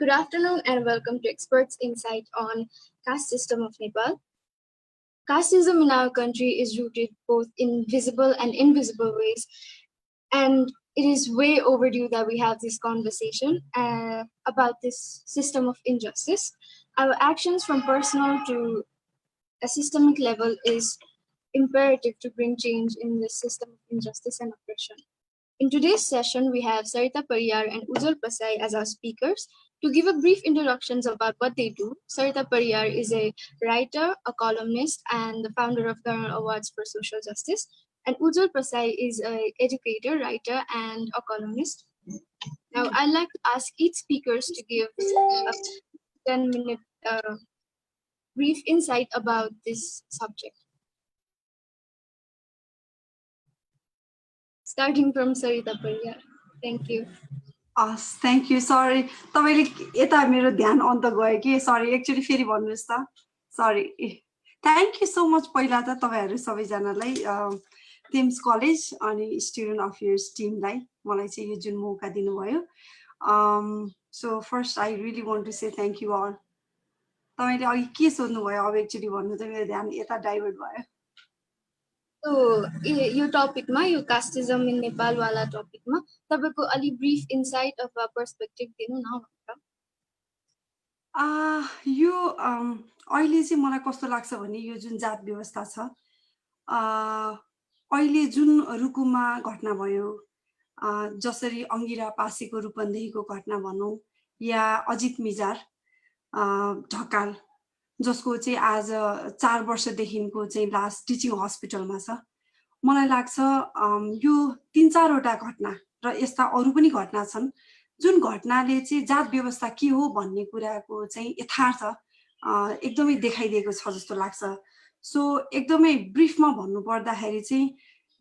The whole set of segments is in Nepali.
Good afternoon and welcome to Experts Insight on caste system of Nepal. Casteism in our country is rooted both in visible and invisible ways, and it is way overdue that we have this conversation about this system of injustice. Our actions from personal to a systemic level is imperative to bring change in the system of injustice and oppression. In today's session, we have Sarita Pariyar and Ujjwal Pasai as our speakers. To give a brief introductions about what they do, Sarita Pariyar is a writer, a columnist, and the founder of Garner Awards for Social Justice. And Ujjwal Pasai is an educator, writer, and a columnist. Now, I'd like to ask each speakers to give a 10-minute brief insight about this subject. Starting from Sarita Pariyar. Thank you. Thank you. Sorry. तपाईले यता मेरो ध्यान अन्त गयो कि सरी एक्चुअली फेरि भन्नुस् त sorry thank you so much पहिला त तपाईहरु सबैजनालाई टिम्स कलेज अनि स्टुडेन्ट अफेयर्स टिमलाई मलाई चाहिँ यो जुन मौका दिनुभयो so first I really want to say thank you all तपाईले अघि के सोध्नु भयो अब एक्चुअली भन्नु त मेरो ध्यान यता डाइभर्ट भयो So, यो टपिकमा यो कास्टिजम इन नेपाल वाला टपिकमा तपाईको अलि ब्रीफ इन्साइट अथवा पर्सपेक्टिभ दिनु न भनेर यो अहिले चाहिँ मलाई कस्तो लाग्छ भने यो जुन जात व्यवस्था छ अहिले जुन रुकुममा घटना भयो जसरी अंगिरा पासेको रूपन्देहीको घटना भनौं या अजित मिजार ढकाल जसको चाहिँ आज 4 वर्षदेखिको चाहिँ लास्ट टिचिङ हस्पिटलमा छ मलाई लाग्छ यो 3-4 वटा घटना र यस्ता अरु पनि घटना छन् जुन घटनाले चाहिँ जात व्यवस्था के हो भन्ने कुराको चाहिँ यथार्थ एकदमै देखाइदिएको छ जस्तो लाग्छ सो एकदमै ब्रीफमा भन्नु पर्दाखेरि चाहिँ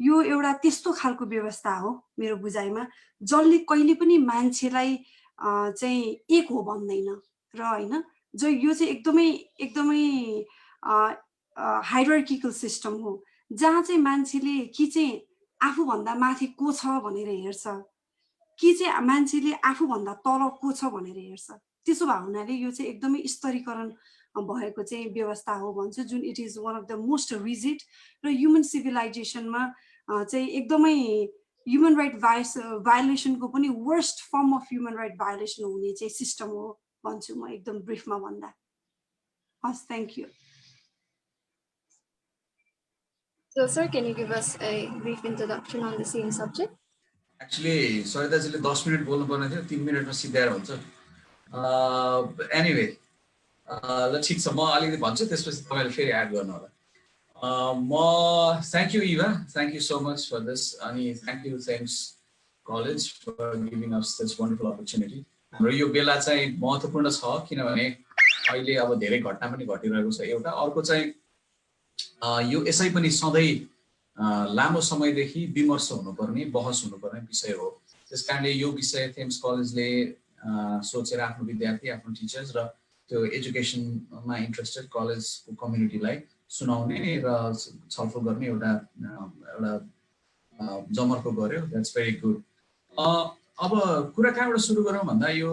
यो एउटा त्यस्तो खालको व्यवस्था हो मेरो बुझाइमा जसले कहिले पनि मान्छेलाई चाहिँ एक हो भन्दैन र हैन जो यो चाहिँ एकदमै हायरार्किकल सिस्टम हो जहाँ चाहिँ मान्छेले कि चाहिँ आफू भन्दा माथि को छ भनेर हेर्छ कि चाहिँ मान्छेले आफू भन्दा तल को छ भनेर हेर्छ त्यसो भए हुनाले यो चाहिँ एकदमै स्तरीकरण भएको चाहिँ व्यवस्था हो भन्छु जुन it is one of the most rigid र ह्युमन सिभिलाइजेसनमा चाहिँ एकदमै ह्युमन राइट भायोलेसनको पनि worst form of human right violation हुने चाहिँ सिस्टम हो भन्छु म एकदम ब्रीफमा भन्दा हस् thank you So sir, can you give us a brief introduction on the same subject? Actually, Sarita जीले 10 मिनेट बोल्नु पर्ने थियो 3 मिनेटमा सिधाएर हुन्छ एनीवे ल ठीक छ म अलिकति भन्छु त्यसपछि तपाईले फेरि एड गर्नु होला म thank you Ibha thank you so much for this अनि thank you thanks college for giving us this wonderful opportunity र यो बेला चाहिँ महत्त्वपूर्ण छ किनभने अहिले अब धेरै घटना पनि घटिरहेको छ एउटा अर्को चाहिँ यो यसै पनि सधैं लामो समयदेखि विमर्श हुनुपर्ने बहस हुनुपर्ने विषय हो त्यसकारणले यो विषय थेम्स कलेजले सोचेर आफ्नो विद्यार्थी आफ्नो टिचर्स र त्यो एजुकेसनमा इन्ट्रेस्टेड कलेजको कम्युनिटीलाई सुनाउने र छलफल गर्ने एउटा जमर्को गर्यो द्याट्स भेरी गुड अब कुरा कहाँबाट सुरु गरौँ भन्दा यो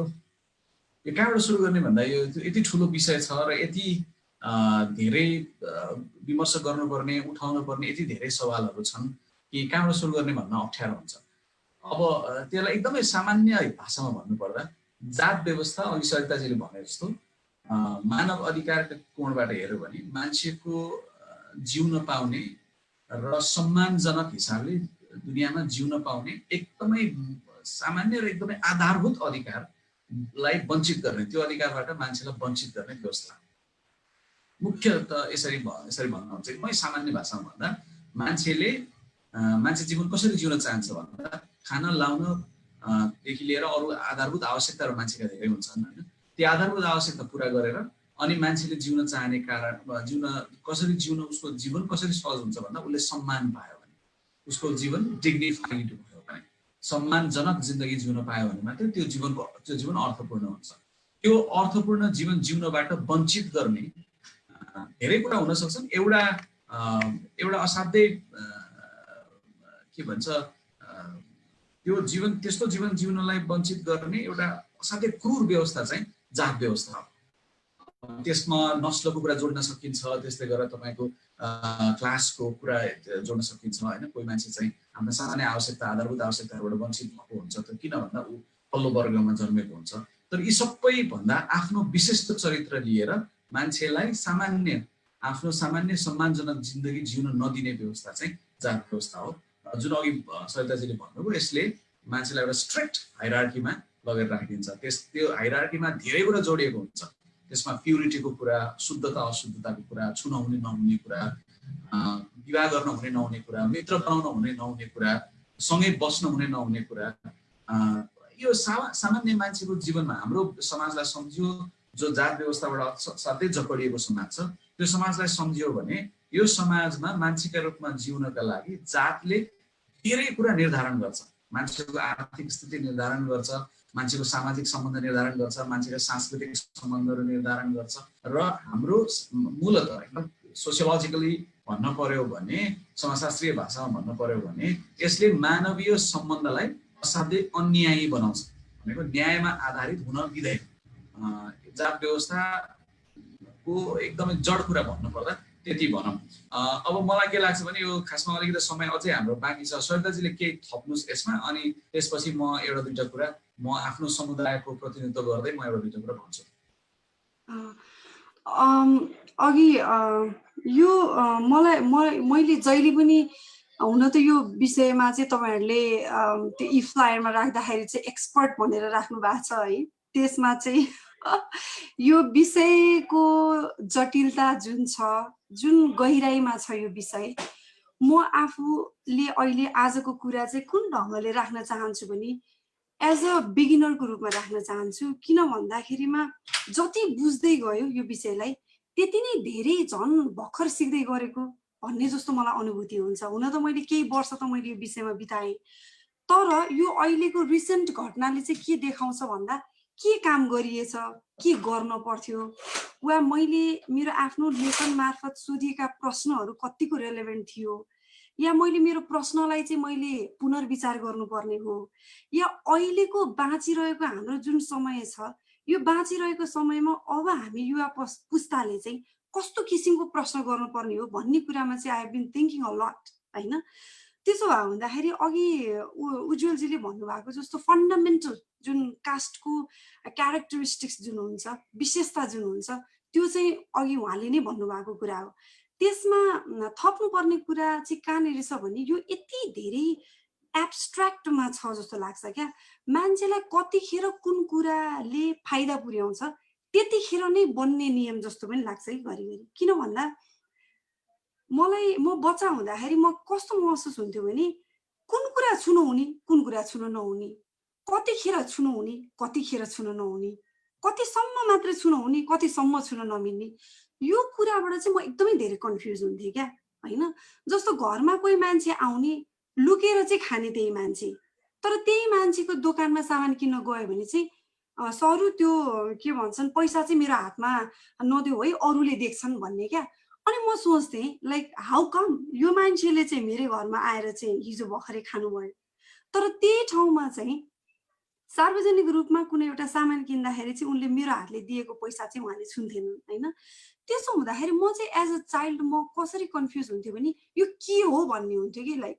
कहाँबाट सुरु गर्ने भन्दा यो यति ठुलो विषय छ र यति धेरै विमर्श गर्नुपर्ने उठाउनुपर्ने यति धेरै सवालहरू छन् कि कहाँबाट सुरु गर्ने भन्न अप्ठ्यारो हुन्छ अब त्यसलाई एकदमै सामान्य भाषामा भन्नुपर्दा जात व्यवस्था अघि सरिताजीले भने जस्तो मानव अधिकारको कोणबाट हेर्यो भने मान्छेको जिउन पाउने र सम्मानजनक हिसाबले दुनियामा जिउन पाउने एकदमै सामान्य र एकदमै आधारभूत अधिकारलाई वञ्चित गर्ने त्यो अधिकारबाट मान्छेलाई वञ्चित गर्ने व्यवस्था मुख्य त यसरी भन्न हुन्छ एकदमै सामान्य भाषामा भन्दा मान्छे जीवन कसरी जिउन चाहन्छ भन्दा खान लाउन देखि लिएर अरु आधारभूत आवश्यकताहरू मान्छेका धेरै हुन्छन् हैन त्यो आधारभूत आवश्यकता पूरा गरेर अनि मान्छेले जिउन चाहने कारण कसरी जिउन उसको जीवन कसरी सहज हुन्छ भन्दा उसले सम्मान पायो भने उसको जीवन डिग्निफाइड भयो भने सम्मानजनक जिन्दगी जिउन पायो भने मात्र त्यो जीवन अर्थपूर्ण हुन्छ त्यो अर्थपूर्ण जीवन जिउनबाट वञ्चित गर्ने धेरै कुरा हुन सक्छन् एउटा असाध्यै के भन्छ त्यो जीवन त्यस्तो जीवन जिउनलाई वञ्चित गर्ने एउटा असाध्यै क्रूर व्यवस्था चाहिँ जात व्यवस्था हो। त्यसमा नस्लको कुरा जोड्न सकिन्छ, त्यस्तै गरेर तपाईँको क्लासको कुरा जोड्न सकिन्छ होइन। कोही मान्छे चाहिँ आफ्नो सामान्य आवश्यकता आधारभूत आवश्यकताबाट वञ्चित भएको हुन्छ त किन भन्दा ऊ पल्लो वर्गमा जन्मेको हुन्छ। तर यी सबै भन्दा आफ्नो विशिष्ट चरित्र लिएर मान्छेलाई आफ्नो सामान्य सम्मानजनक जिन्दगी जिउन नदिने व्यवस्था चाहिँ जात व्यवस्था हो, जुन अघि सरिताजीले भन्नुभयो। यसले मान्छेलाई एउटा स्ट्रिक्ट हाइरार्कीमा लगेर राखिदिन्छ। त्यो हाइरार्कीमा धेरै कुरा जोडिएको हुन्छ। त्यसमा प्युरिटीको कुरा, शुद्धता अशुद्धताको कुरा, छुन हुने नहुने कुरा, विवाह गर्न हुने नहुने कुरा, मित्र बनाउन हुने नहुने कुरा, सँगै बस्न हुने नहुने कुरा, यो सामान्य मान्छेको जीवनमा हाम्रो समाजलाई सम्झियो, जो जात व्यवस्थाबाट साथै जकडिएको समाज छ, त्यो समाजलाई सम्झियो भने यो समाजमा मान्छेका रूपमा जिउनका लागि जातले धेरै कुरा निर्धारण गर्छ। मान्छेको आर्थिक स्थिति निर्धारण गर्छ, मान्छेको सामाजिक सम्बन्ध निर्धारण गर्छ, मान्छेका सांस्कृतिक सम्बन्धहरू निर्धारण गर्छ। र हाम्रो मूलत एकदम सोसियोलोजिकली भन्न पर्यो भने, समाजशास्त्रीय भाषामा भन्न पर्यो भने, यसले मानवीय सम्बन्धलाई असाध्यै अन्यायी बनाउँछ। भनेको न्यायमा आधारित हुन दिँदैन। जात व्यवस्थाको एकदमै जड कुरा भन्नुपर्दा त्यति भनौँ। अब मलाई के लाग्छ भने यो खासमा अलिकति समय अझै हाम्रो बाँकी छ। सरिताजीले केही थप्नुहोस् यसमा, अनि त्यसपछि म एउटा दुईटा कुरा म आफ्नो समुदायको प्रतिनिधित्व गर्दै म एउटा दुईटा कुरा भन्छु। अघि यो मैले जहिले पनि हुन त यो विषयमा चाहिँ तपाईँहरूले त्यो इफ्लायरमा राख्दाखेरि चाहिँ एक्सपर्ट भनेर राख्नु भएको छ है। त्यसमा चाहिँ यो विषयको जटिलता जुन छ, जुन गहिराइमा छ यो विषय, म आफूले अहिले आजको कुरा चाहिँ कुन ढङ्गले राख्न चाहन्छु भने एज अ बिगिनरको रूपमा राख्न चाहन्छु। किन भन्दाखेरिमा जति बुझ्दै गयो यो विषयलाई त्यति नै धेरै झन् भर्खर सिक्दै गरेको भन्ने जस्तो मलाई अनुभूति हुन्छ। हुन त मैले केही वर्ष त मैले यो विषयमा बिताएँ, तर यो अहिलेको रिसेन्ट घटनाले चाहिँ के देखाउँछ भन्दा के काम गरिएछ, के गर्न पर्थ्यो, वा मैले मेरो आफ्नो लेखन मार्फत सोधिएका प्रश्नहरू कतिको रेलेभेन्ट थियो, या मैले मेरो प्रश्नलाई चाहिँ मैले पुनर्विचार गर्नुपर्ने हो, या अहिलेको बाँचिरहेको हाम्रो जुन समय छ यो बाँचिरहेको समयमा अब हामी युवा पुस्ताले चाहिँ कस्तो किसिमको प्रश्न गर्नुपर्ने हो भन्ने कुरामा चाहिँ I have been thinking a lot होइन। त्यसो भए हुँदाखेरि अघि उज्जवलजीले भन्नुभएको जस्तो फन्डामेन्टल जुन कास्टको क्यारेक्टरिस्टिक्स जुन हुन्छ, विशेषता जुन हुन्छ, त्यो चाहिँ अघि उहाँले नै भन्नुभएको कुरा हो। त्यसमा थप्नुपर्ने कुरा चाहिँ कहाँनिर छ भने यो यति धेरै एब्स्ट्र्याक्टमा छ जस्तो लाग्छ क्या। मान्छेलाई कतिखेर कुन कुराले फाइदा पुर्याउँछ त्यतिखेर नै बन्ने नियम जस्तो पनि लाग्छ कि घरिघरि। किन भन्दा म बच्चा हुँदाखेरि म कस्तो महसुस हुन्थ्यो भने कुन कुरा छुनु हुने, कुन कुरा छुन नहुने, कतिखेर छुनु हुने, कतिखेर छुन नहुने, कतिसम्म मात्रै छुन हुने, कतिसम्म छुन नमिल्ने, यो कुराबाट चाहिँ म एकदमै धेरै कन्फ्युज हुन्थेँ क्या होइन। जस्तो घरमा कोही मान्छे आउने, लुकेर चाहिँ खाने त्यही मान्छे, तर त्यही मान्छेको दोकानमा सामान किन्न गयो भने चाहिँ सरु त्यो के भन्छन् पैसा चाहिँ मेरो हातमा नदेऊ है, अरूले देख्छन् भन्ने क्या। अनि म सोच्थेँ लाइक हाउ कम यो मान्छेले चाहिँ मेरो घरमा आएर चाहिँ हिजो भर्खरै खानुभयो, तर त्यही ठाउँमा चाहिँ सार्वजनिक रूपमा कुनै एउटा सामान किन्दाखेरि चाहिँ उनले मेरो हातले दिएको पैसा चाहिँ उहाँले छुन्थेनन् होइन। त्यसो हुँदाखेरि म चाहिँ एज अ चाइल्ड म कसरी कन्फ्युज हुन्थ्यो भने यो के हो भन्ने हुन्थ्यो कि लाइक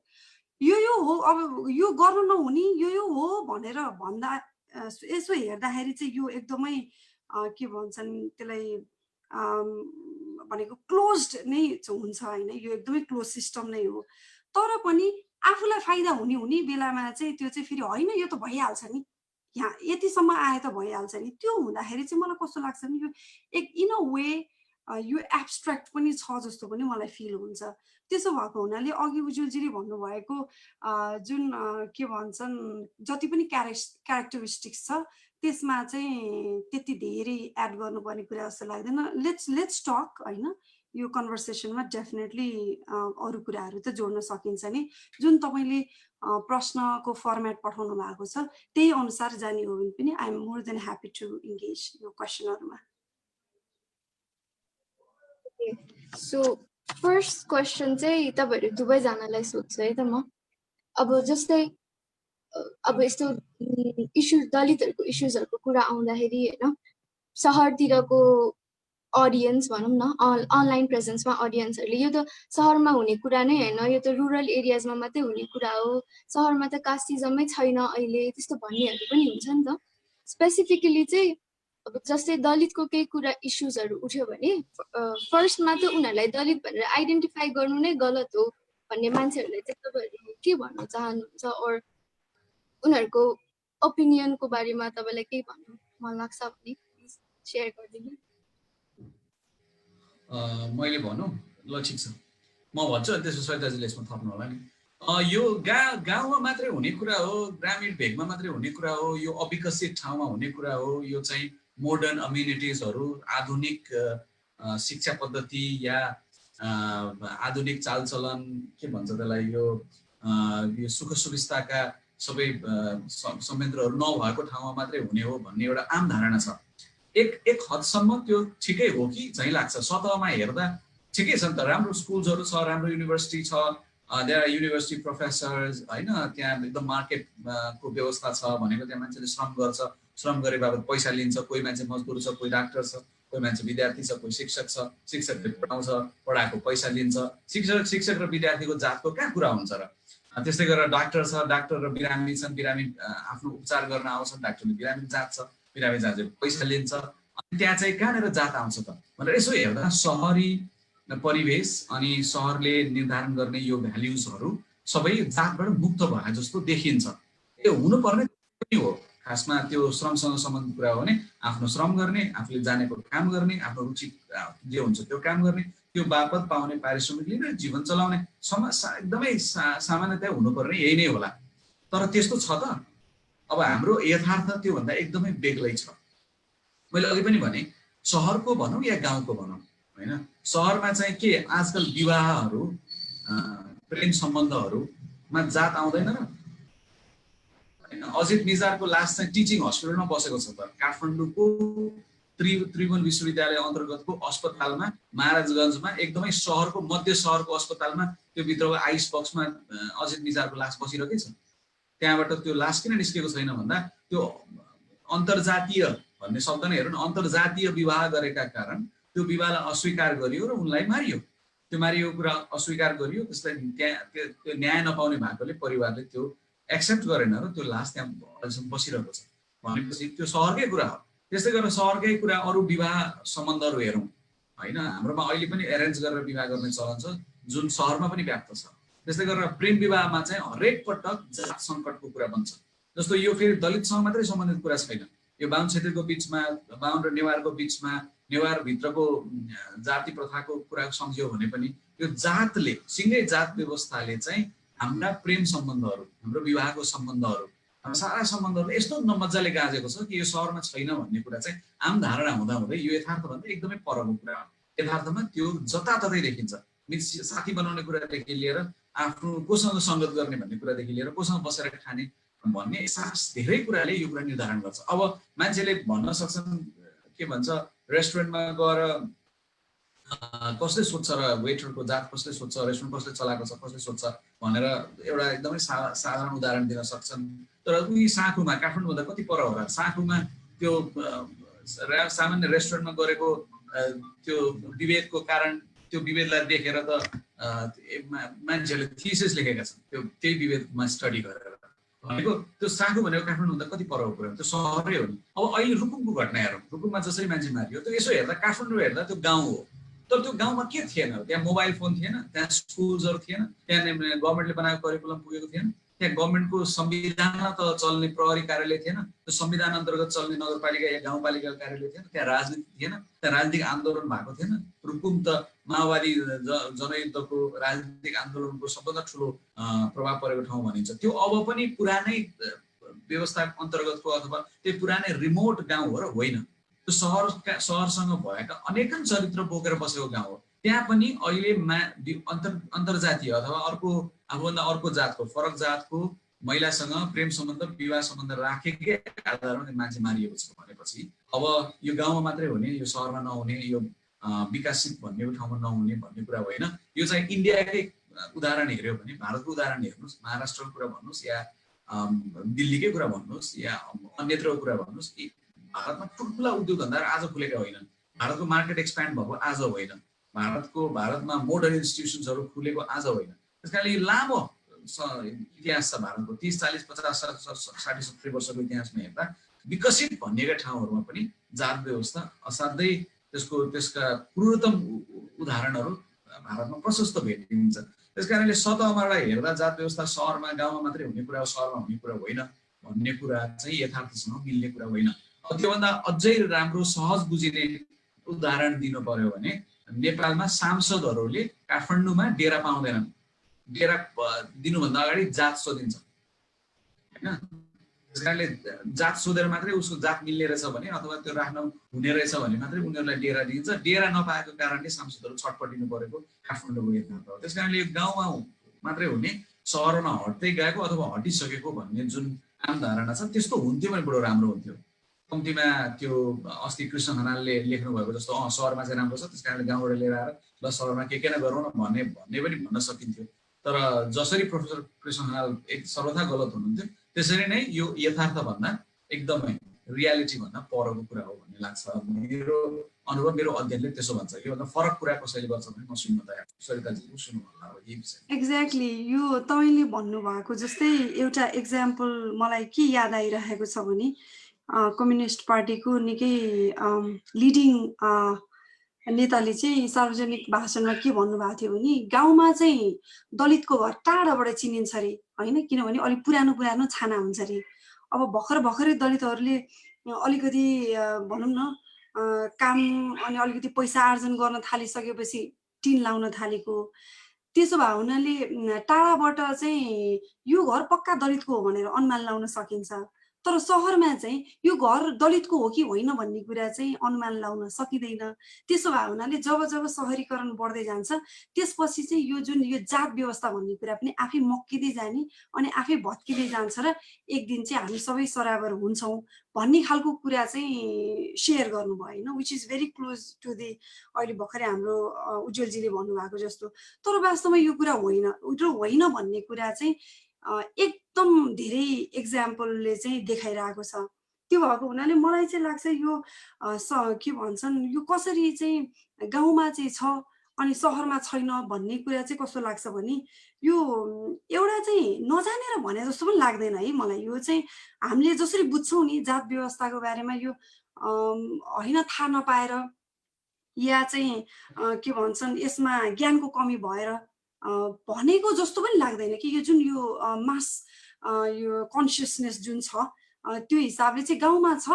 यो हो, अब यो गर्नु नहुने यो हो भनेर भन्दा यसो हेर्दाखेरि चाहिँ यो एकदमै के भन्छन् त्यसलाई भनेको क्लोज्ड नै हुन्छ होइन, यो एकदमै क्लोज सिस्टम नै हो। तर पनि आफूलाई फाइदा हुने बेलामा चाहिँ त्यो चाहिँ फेरि होइन यो त भइहाल्छ नि, यहाँ यतिसम्म आए त भइहाल्छ नि। त्यो हुँदाखेरि चाहिँ मलाई कस्तो लाग्छ नि यो एक इन अ वे यो एब्स्ट्र्याक्ट पनि छ जस्तो पनि मलाई फिल हुन्छ। त्यसो भएको हुनाले अघि उज्जवलजीले भन्नुभएको जुन के भन्छन् जति पनि क्यारेक्टरिस्टिक्स छ त्यसमा चाहिँ त्यति धेरै एड गर्नुपर्ने कुरा जस्तो लाग्दैन। लेट्स टक होइन, यो कन्भर्सेसनमा डेफिनेटली अरू कुराहरू त जोड्न सकिन्छ नि। जुन तपाईँले प्रश्नको फर्मेट पठाउनु भएको छ त्यही अनुसार जाने हो भने पनि I am more than happy to engage यो क्वेसनहरूमा। सो फर्स्ट क्वेसन चाहिँ तपाईँहरू दुवैजनालाई सोध्छु है त म। अब जस्तै अब यस्तो इस्यु दलितहरूको इस्युजहरूको कुरा आउँदाखेरि होइन सहरतिरको अडियन्स भनौँ न अनलाइन प्रेजेन्समा अडियन्सहरूले यो त सहरमा हुने कुरा नै होइन, यो त रुरल एरियाजमा मात्रै हुने कुरा हो, सहरमा त कास्टिजमै छैन अहिले त्यस्तो भन्नेहरू पनि हुन्छ नि त। स्पेसिफिकली चाहिँ अब जस्तै दलितको केही कुरा इस्युजहरू उठ्यो भने फर्स्टमा त उनीहरूलाई दलित भनेर आइडेन्टिफाई गर्नु नै गलत हो भन्ने मान्छेहरूलाई चाहिँ तपाईँहरू के भन्न चाहनुहुन्छ, और उनीहरूको ओपिनियनको बारेमा तपाईँलाई केही भन्नु मन लाग्छ भने प्लिज सेयर गरिदिनु। मैले भनौँ ल ठिक छ, म भन्छु अनि त्यसको सरिताजीले यसमा थप्नु होला नि। यो गाउँमा मात्रै हुने कुरा हो, ग्रामीण भेगमा मात्रै हुने कुरा हो, यो अविकसित ठाउँमा हुने कुरा हो, यो चाहिँ मोडर्न अम्युनिटिजहरू, आधुनिक शिक्षा पद्धति या आधुनिक चालचलन के भन्छ त्यसलाई, यो सुख सुविस्ताका सबै संयन्त्रहरू नभएको ठाउँमा मात्रै हुने हो भन्ने एउटा आम धारणा छ। एक हदसम्म त्यो ठिकै हो कि झैँ लाग्छ, सतहमा हेर्दा ठिकै छ नि त, राम्रो स्कुल्सहरू छ, राम्रो युनिभर्सिटी छ, देयर आर युनिभर्सिटी प्रोफेसर्स होइन, त्यहाँ एकदम मार्केटको व्यवस्था छ भनेको, त्यहाँ मान्छेले श्रम गर्छ, श्रम गरे बाबत पैसा लिन्छ, कोही मान्छे मजदुर छ, कोही डाक्टर छ, कोही मान्छे विद्यार्थी छ, कोही शिक्षक छ, शिक्षकले पढाउँछ, पढाएको पैसा लिन्छ, शिक्षक र विद्यार्थीको जातको कहाँ कुरा हुन्छ र। त्यस्तै गरेर डाक्टर छ, डाक्टर र बिरामी छन्, बिरामी आफ्नो उपचार गर्न आउँछन्, डाक्टरले बिरामी जात छ, बिरामी जातले पैसा लिन्छ, अनि त्यहाँ चाहिँ कहाँनिर जात आउँछ त भनेर यसो हेर्दा सहरी परिवेश अनि सहरले निर्धारण गर्ने यो भ्याल्युजहरू सबै जातबाट मुक्त भए जस्तो देखिन्छ। त्यो हुनुपर्ने पनि हो, खासमा त्यो श्रमसँग सम्बन्धित कुरा हो भने आफ्नो श्रम गर्ने, आफूले जानेको काम गर्ने, आफ्नो रुचि जे हुन्छ त्यो काम गर्ने, त्यो बापत पाउने पारिश्रमिक लिने, जीवन चलाउने एकदमै सामान्यतया हुनुपर्ने यही नै होला। तर त्यस्तो छ त? अब हाम्रो यथार्थ त्योभन्दा एकदमै बेग्लै छ। मैले अघि पनि भने, सहरको भनौँ या गाउँको भनौँ होइन, सहरमा चाहिँ के आजकल विवाहहरू प्रेम सम्बन्धहरूमा जात आउँदैन र होइन। अजित निजारको लास चाहिँ टिचिङ हस्पिटलमा बसेको छ त, काठमाडौँको त्रिभुवन विश्वविद्यालय अन्तर्गतको अस्पतालमा, महाराजगञ्जमा, एकदमै सहरको मध्य सहरको अस्पतालमा, त्यो भित्रको आइस बक्समा अजित निजारको लास बसिरहेकै छ। त्यहाँबाट त्यो लास किन निस्केको छैन भन्दा त्यो अन्तर्जातीय भन्ने शब्द नै हेर्नु न, अन्तर्जातीय विवाह गरेका कारण त्यो विवाहलाई अस्वीकार गरियो र उनलाई मारियो। त्यो मारिएको कुरा अस्वीकार गरियो, त्यसलाई त्यहाँ त्यो न्याय नपाउने भएकोले परिवारले त्यो एक्सेप्ट गरेन र त्यो लास त्यहाँ अहिलेसम्म बसिरहेको छ। भनेपछि त्यो सहरकै कुरा हो। त्यस्तै गरेर सहरकै कुरा अरू विवाह सम्बन्धहरू हेरौँ होइन, हाम्रोमा अहिले पनि एरेन्ज गरेर विवाह गर्ने चलन छ, जुन सहरमा पनि व्याप्त छ। त्यस्तै गरेर प्रेम विवाहमा चाहिँ हरेक पटक जात सङ्कटको कुरा बन्छ। जस्तो यो फेरि दलितसँग मात्रै सम्बन्धित कुरा छैन, यो बाहुन क्षेत्रीको बिचमा, बाहुन र नेवारको बिचमा, नेवारभित्रको जाति प्रथाको कुरा सम्झियो भने पनि यो जातले, सिङ्गै जात व्यवस्थाले चाहिँ हाम्रा प्रेम सम्बन्धहरू, हाम्रो विवाहको सम्बन्धहरू, हाम्रो सारा सम्बन्धहरू यस्तो मजाले गाजेको छ कि यो सहरमा छैन भन्ने कुरा चाहिँ आम धारणा हुँदाहुँदै यो यथार्थभन्दा एकदमै परको कुरा हो। यथार्थमा त्यो जताततै देखिन्छ, साथी बनाउने कुरादेखि लिएर आफ्नो कोसँग सङ्गत गर्ने भन्ने कुरादेखि लिएर कोसँग बसेर खाने भन्ने धेरै कुराले यो कुरा निर्धारण गर्छ। अब मान्छेले भन्न सक्छन्, के भन्छ, रेस्टुरेन्टमा गएर कसले सोध्छ र वेटरको जात कसले सोध्छ, रेस्टुरेन्ट कसले चलाएको छ कसले सोध्छ भनेर एउटा एकदमै साधारण उदाहरण दिन सक्छन्। तर उही साँखुमा, काठमाडौँभन्दा कति पर हो र, साँखुमा त्यो सामान्य रेस्टुरेन्टमा गरेको त्यो विभेदको कारण, त्यो विभेदलाई देखेर त मान्छेहरूले थिसिस लेखेका छन् त्यही विभेदमा स्टडी गरेर। भनेको त्यो साँखु भनेको काठमाडौँभन्दा कति परको कुरा हो, त्यो सहरै हो नि। अब अहिले रुकुमको घटना हेरौँ, रुकुममा जसरी मान्छे मारियो, त्यो यसो हेर्दा काठमाडौँ हेर्दा त्यो गाउँ हो, तर त्यो गाउँमा के थिएन, त्यहाँ मोबाइल फोन थिएन, त्यहाँ स्कुल्सहरू थिएन, त्यहाँ गभर्मेन्टले बनाएको करिकुलम पुगेको थिएन, त्यहाँ गभर्मेन्टको संविधानमा त चल्ने प्रहरी कार्यालय थिएन, त्यो संविधान अन्तर्गत चल्ने नगरपालिका या गाउँपालिकाको कार्यालय थिएन, त्यहाँ राजनीति थिएन, त्यहाँ राजनीतिक आन्दोलन भएको थिएन। रुकुम त माओवादी जनयुद्धको राजनीतिक आन्दोलनको सबभन्दा ठुलो प्रभाव परेको ठाउँ भनिन्छ। त्यो अब पनि पुरानै व्यवस्था अन्तर्गतको अथवा त्यो पुरानै रिमोट गाउँ हो र होइन, त्यो सहरसँग भएका अनेकन चरित्र बोकेर बसेको गाउँ हो। त्यहाँ पनि अहिले अन्तर्जातीय अथवा अर्को आफूभन्दा अर्को जातको, फरक जातको महिलासँग प्रेम सम्बन्ध, विवाह सम्बन्ध राखेकै आधारमा मान्छे मारिएको छ भनेपछि अब यो गाउँमा मात्रै हुने, यो सहरमा नहुने, यो विकसित भन्ने ठाउँमा नहुने भन्ने कुरा होइन। यो चाहिँ इन्डियाकै उदाहरण हेऱ्यो भने, भारतको उदाहरण हेर्नुहोस्, महाराष्ट्रको कुरा भन्नुहोस् या दिल्लीकै कुरा भन्नुहोस् या अन्यत्रको कुरा भन्नुहोस्, भारतमा ठुल्ठुला उद्योग धन्दाहरू आज खुलेका होइनन्। भारतको मार्केट एक्सप्यान्ड भएको आज होइन। भारतमा मोडर्न इन्स्टिट्युसन्सहरू खुलेको आज होइन। त्यस कारणले यो लामो इतिहास छ भारतको। 30, 40, 50, 60, 70 वर्षको इतिहासमा हेर्दा विकसित भनिएका ठाउँहरूमा पनि जात व्यवस्था असाध्यै त्यसका क्रूरतम उदाहरणहरू भारतमा प्रशस्त भेटिन्छ। त्यस कारणले सतहबाट हेर्दा जात व्यवस्था सहरमा गाउँमा मात्रै हुने कुरा हो, सहरमा हुने कुरा होइन भन्ने कुरा चाहिँ यथार्थसँग मिल्ने कुरा होइन। त्योभन्दा अझै राम्रो सहज बुझिने उदाहरण दिनु पर्यो भने नेपालमा सांसदहरूले काठमाडौँमा डेरा पाउँदैनन्। डेरा दिनुभन्दा अगाडि जात सोधिन्छ होइन। त्यस कारणले जात सोधेर मात्रै उसको जात मिल्ने रहेछ भने अथवा त्यो राख्न हुने रहेछ भने मात्रै उनीहरूलाई डेरा दिइन्छ। डेरा नपाएको कारणले सांसदहरू छटपटिनु परेको काठमाडौँको यथार्थ हो। त्यस कारणले यो गाउँमा मात्रै हुने सहरमा हट्दै गएको अथवा हटिसकेको भन्ने जुन आम धारणा छ त्यस्तो हुन्थ्यो भने बडो राम्रो हुन्थ्यो। कम्तीमा त्यो अस्ति कृष्ण खनालले लेख्नु भएको जस्तो सहरमा चाहिँ राम्रो छ त्यस कारणले गाउँबाट लिएर आएर ल सहरमा के न गरौँ न भन्ने पनि भन्न सकिन्थ्यो। तर जसरी प्रोफेसर कृष्ण खनाल सर्वथा गलत हुनुहुन्थ्यो त्यसरी नै यो यथार्थ भन्दा एकदमै रियालिटी भन्दा परको कुरा हो भन्ने लाग्छ। मेरो अनुभव, मेरो अध्ययनले त्यसो भन्छ। योभन्दा फरक कुरा कसैले गर्छ भने म सुन्न तयार छु। सरिताजीले सुन्नु होला अब यही विषय। एक्ज्याक्टली यो तपाईँले भन्नुभएको जस्तै एउटा इक्जाम्पल मलाई के याद आइरहेको छ भने कम्युनिस्ट पार्टीको निकै लिडिङ नेताले चाहिँ सार्वजनिक भाषणमा के भन्नुभएको थियो भने गाउँमा चाहिँ दलितको घर टाढाबाट चिनिन्छ अरे होइन, किनभने अलिक पुरानो छाना हुन्छ अरे। अब भर्खरै दलितहरूले अलिकति भनौँ न काम अनि अलिकति पैसा आर्जन गर्न थालिसकेपछि टिन लाउन थालेको। त्यसो भए हुनाले टाढाबाट चाहिँ यो घर पक्का दलितको हो भनेर अनुमान लाउन सकिन्छ। तर सहरमा चाहिँ यो घर दलितको हो कि होइन भन्ने कुरा चाहिँ अनुमान लाउन सकिँदैन। त्यसो भए हुनाले जब सहरीकरण बढ्दै जान्छ त्यसपछि चाहिँ यो जुन यो जात व्यवस्था भन्ने कुरा पनि आफै मक्किँदै जाने अनि आफै भत्किँदै जान्छ र एक दिन चाहिँ हामी सबै सराबर हुन्छौँ भन्ने खालको कुरा चाहिँ सेयर गर्नुभयो होइन, which is very close to the अहिले भर्खरै हाम्रो उज्जवलजीले भन्नुभएको जस्तो। तर वास्तवमा यो कुरा होइन भन्ने कुरा चाहिँ एकदम धेरै एक्जाम्पलले चाहिँ देखाइरहेको छ। त्यो भएको हुनाले मलाई चाहिँ लाग्छ यो के भन्छन् यो कसरी चाहिँ गाउँमा चाहिँ छ अनि सहरमा छैन भन्ने कुरा चाहिँ कस्तो लाग्छ भने यो एउटा चाहिँ नजानेर भने जस्तो पनि लाग्दैन है मलाई। यो चाहिँ हामीले जसरी बुझ्छौँ नि जात व्यवस्थाको बारेमा यो होइन थाहा नपाएर या चाहिँ के भन्छन् यसमा ज्ञानको कमी भएर भनेको जस्तो पनि लाग्दैन कि यो जुन यो मास यो कन्सियसनेस जुन छ त्यो हिसाबले चाहिँ गाउँमा छ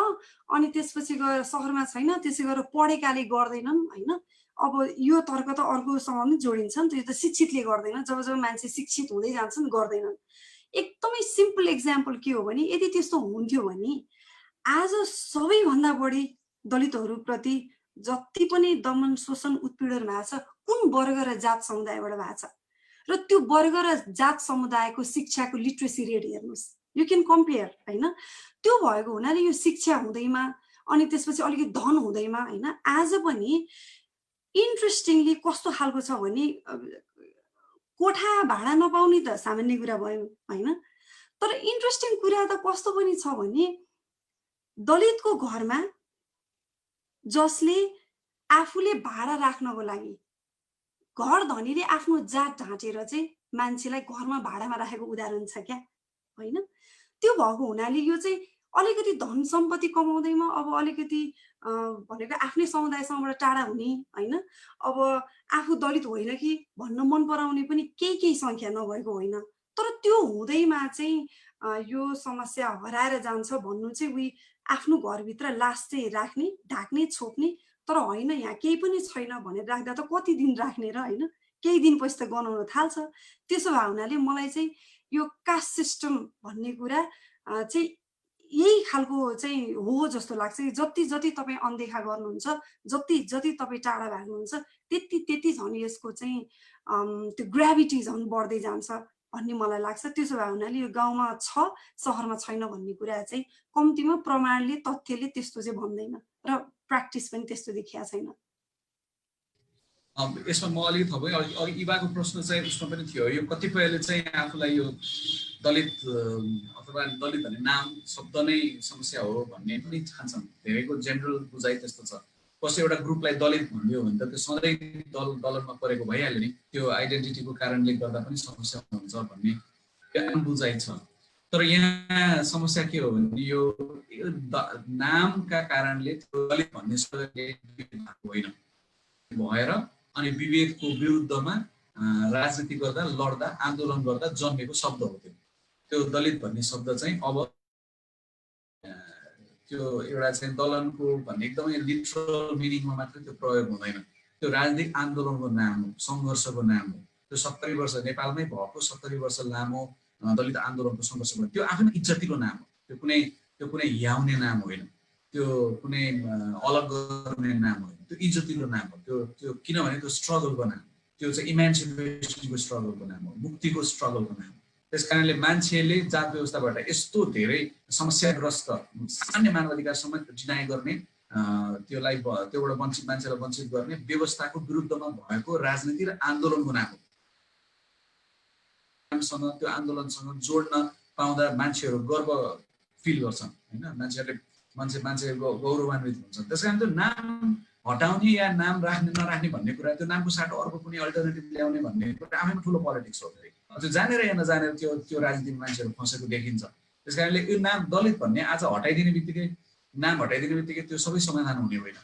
अनि त्यसपछि गएर सहरमा छैन, त्यसै गरेर पढेकाले गर्दैनन् होइन। अब यो तर्क त अर्कोसँग पनि जोडिन्छ नि त, यो त शिक्षितले गर्दैन। जब मान्छे शिक्षित हुँदै जान्छन् गर्दैनन्। एकदमै सिम्पल एक्जाम्पल के हो भने यदि त्यस्तो हुन्थ्यो भने आज सबैभन्दा बढी दलितहरूप्रति जति पनि दमन शोषण उत्पीडन भएको छ कुन वर्ग र जात समुदायबाट भएको छ र त्यो वर्ग र जात समुदायको शिक्षाको लिट्रेसी रेट हेर्नुहोस्, यु क्यान कम्पेयर होइन। त्यो भएको हुनाले यो शिक्षा हुँदैमा अनि त्यसपछि अलिकति धन हुँदैमा होइन आज पनि इन्ट्रेस्टिङली कस्तो खालको छ भने कोठा भाडा नपाउने त सामान्य कुरा भयो होइन। तर इन्ट्रेस्टिङ कुरा त कस्तो पनि छ भने दलितको घरमा जसले आफूले भाडा राख्नको लागि घर धनीले आफ्नो जात ढाँटेर चाहिँ मान्छेलाई घरमा भाडामा राखेको उदाहरण छ क्या होइन। त्यो भएको हुनाले यो चाहिँ अलिकति धन सम्पत्ति कमाउँदैमा अब अलिकति भनेको आफ्नै समुदायसँगबाट टाढा हुने होइन। अब आफू दलित होइन कि भन्न मन पराउने पनि केही सङ्ख्या नभएको होइन। तर त्यो हुँदैमा चाहिँ यो समस्या हराएर जान्छ भन्नु चाहिँ उही आफ्नो घरभित्र लास चाहिँ राख्ने ढाक्ने छोप्ने, तर होइन यहाँ केही पनि छैन भनेर राख्दा त कति दिन राख्ने र होइन, केही दिनपछि त गनाउन थाल्छ। त्यसो भए हुनाले मलाई चाहिँ यो कास्ट सिस्टम भन्ने कुरा चाहिँ यही खालको चाहिँ हो जस्तो लाग्छ कि जति तपाईँ अनदेखा गर्नुहुन्छ, जति तपाईँ टाढा भाग्नुहुन्छ त्यति झन् यसको चाहिँ त्यो ग्राभिटी झन् बढ्दै जान्छ भन्ने मलाई लाग्छ। त्यसो भए हुनाले यो गाउँमा छ सहरमा छैन भन्ने कुरा चाहिँ कम्तीमा प्रमाणले तथ्यले त्यस्तो चाहिँ भन्दैन र प्र्याक्टिस पनि त्यस्तो देखिया छैन। यसमा म अलिकति थपेँ। अघि इभाको प्रश्न चाहिँ उसमा पनि थियो, यो कतिपयले चाहिँ आफूलाई यो दलित अथवा दलित भन्ने नाम शब्द नै समस्या हो भन्ने पनि ठान्छन्। धेरैको जेनरल बुझाइ त्यस्तो छ। कसै एउटा ग्रुपलाई दलित भनिदियो भने त त्यो सधैँ दलनमा परेको भइहाल्यो नि, त्यो आइडेन्टिटीको कारणले गर्दा पनि समस्या हुन्छ भन्ने आम बुझाइ छ। तर यहाँ समस्या के हो भने यो नामका कारणले त्यो दलित भन्ने होइन भएर अनि विभेदको विरुद्धमा राजनीति गर्दा लड्दा आन्दोलन गर्दा जन्मेको शब्द हो। त्यो दलित भन्ने शब्द चाहिँ अब त्यो एउटा चाहिँ दलनको भन्ने एकदमै लिटरल मिनिङमा मात्र त्यो प्रयोग हुँदैन। त्यो राजनीतिक आन्दोलनको नाम हो, सङ्घर्षको नाम हो। त्यो 70 वर्ष नेपालमै भएको 70 वर्ष लामो दलित आन्दोलनको सङ्घर्ष भयो। त्यो आफ्नो इज्जतीको नाम हो। त्यो कुनै हियाउने नाम होइन, त्यो कुनै अलग गर्ने नाम होइन, त्यो इज्जतीको नाम हो। त्यो किनभने त्यो स्ट्रगलको नाम, त्यो चाहिँ इमान्सिपेसनको स्ट्रगलको नाम हो, मुक्तिको स्ट्रगलको नाम हो। त्यस कारणले मान्छेले जात व्यवस्थाबाट यस्तो धेरै समस्याग्रस्त सामान्य मानवाधिकारसम्म डिनाइ गर्ने त्योबाट वञ्चित मान्छेलाई वञ्चित गर्ने व्यवस्थाको विरुद्धमा भएको राजनीति र आन्दोलनको नाम हो। त्यो आन्दोलनसँग जोड्न पाउँदा मान्छेहरू गर्व फिल गर्छन् होइन, मान्छे गौरवान्वित हुन्छन्। त्यस कारण त्यो नाम हटाउने या नाम राख्ने नराख्ने भन्ने कुरा, त्यो नामको साटो अर्को कुनै अल्टरनेटिभ ल्याउने भन्ने कुरा आफैमा ठुलो पोलिटिक्स हो। त्यो जानेर या नजानेर त्यो राजनीतिमा मान्छेहरू फँसेको देखिन्छ। त्यस कारणले यो नाम दलित भन्ने आज हटाइदिने बित्तिकै त्यो सबै समाधान हुने होइन।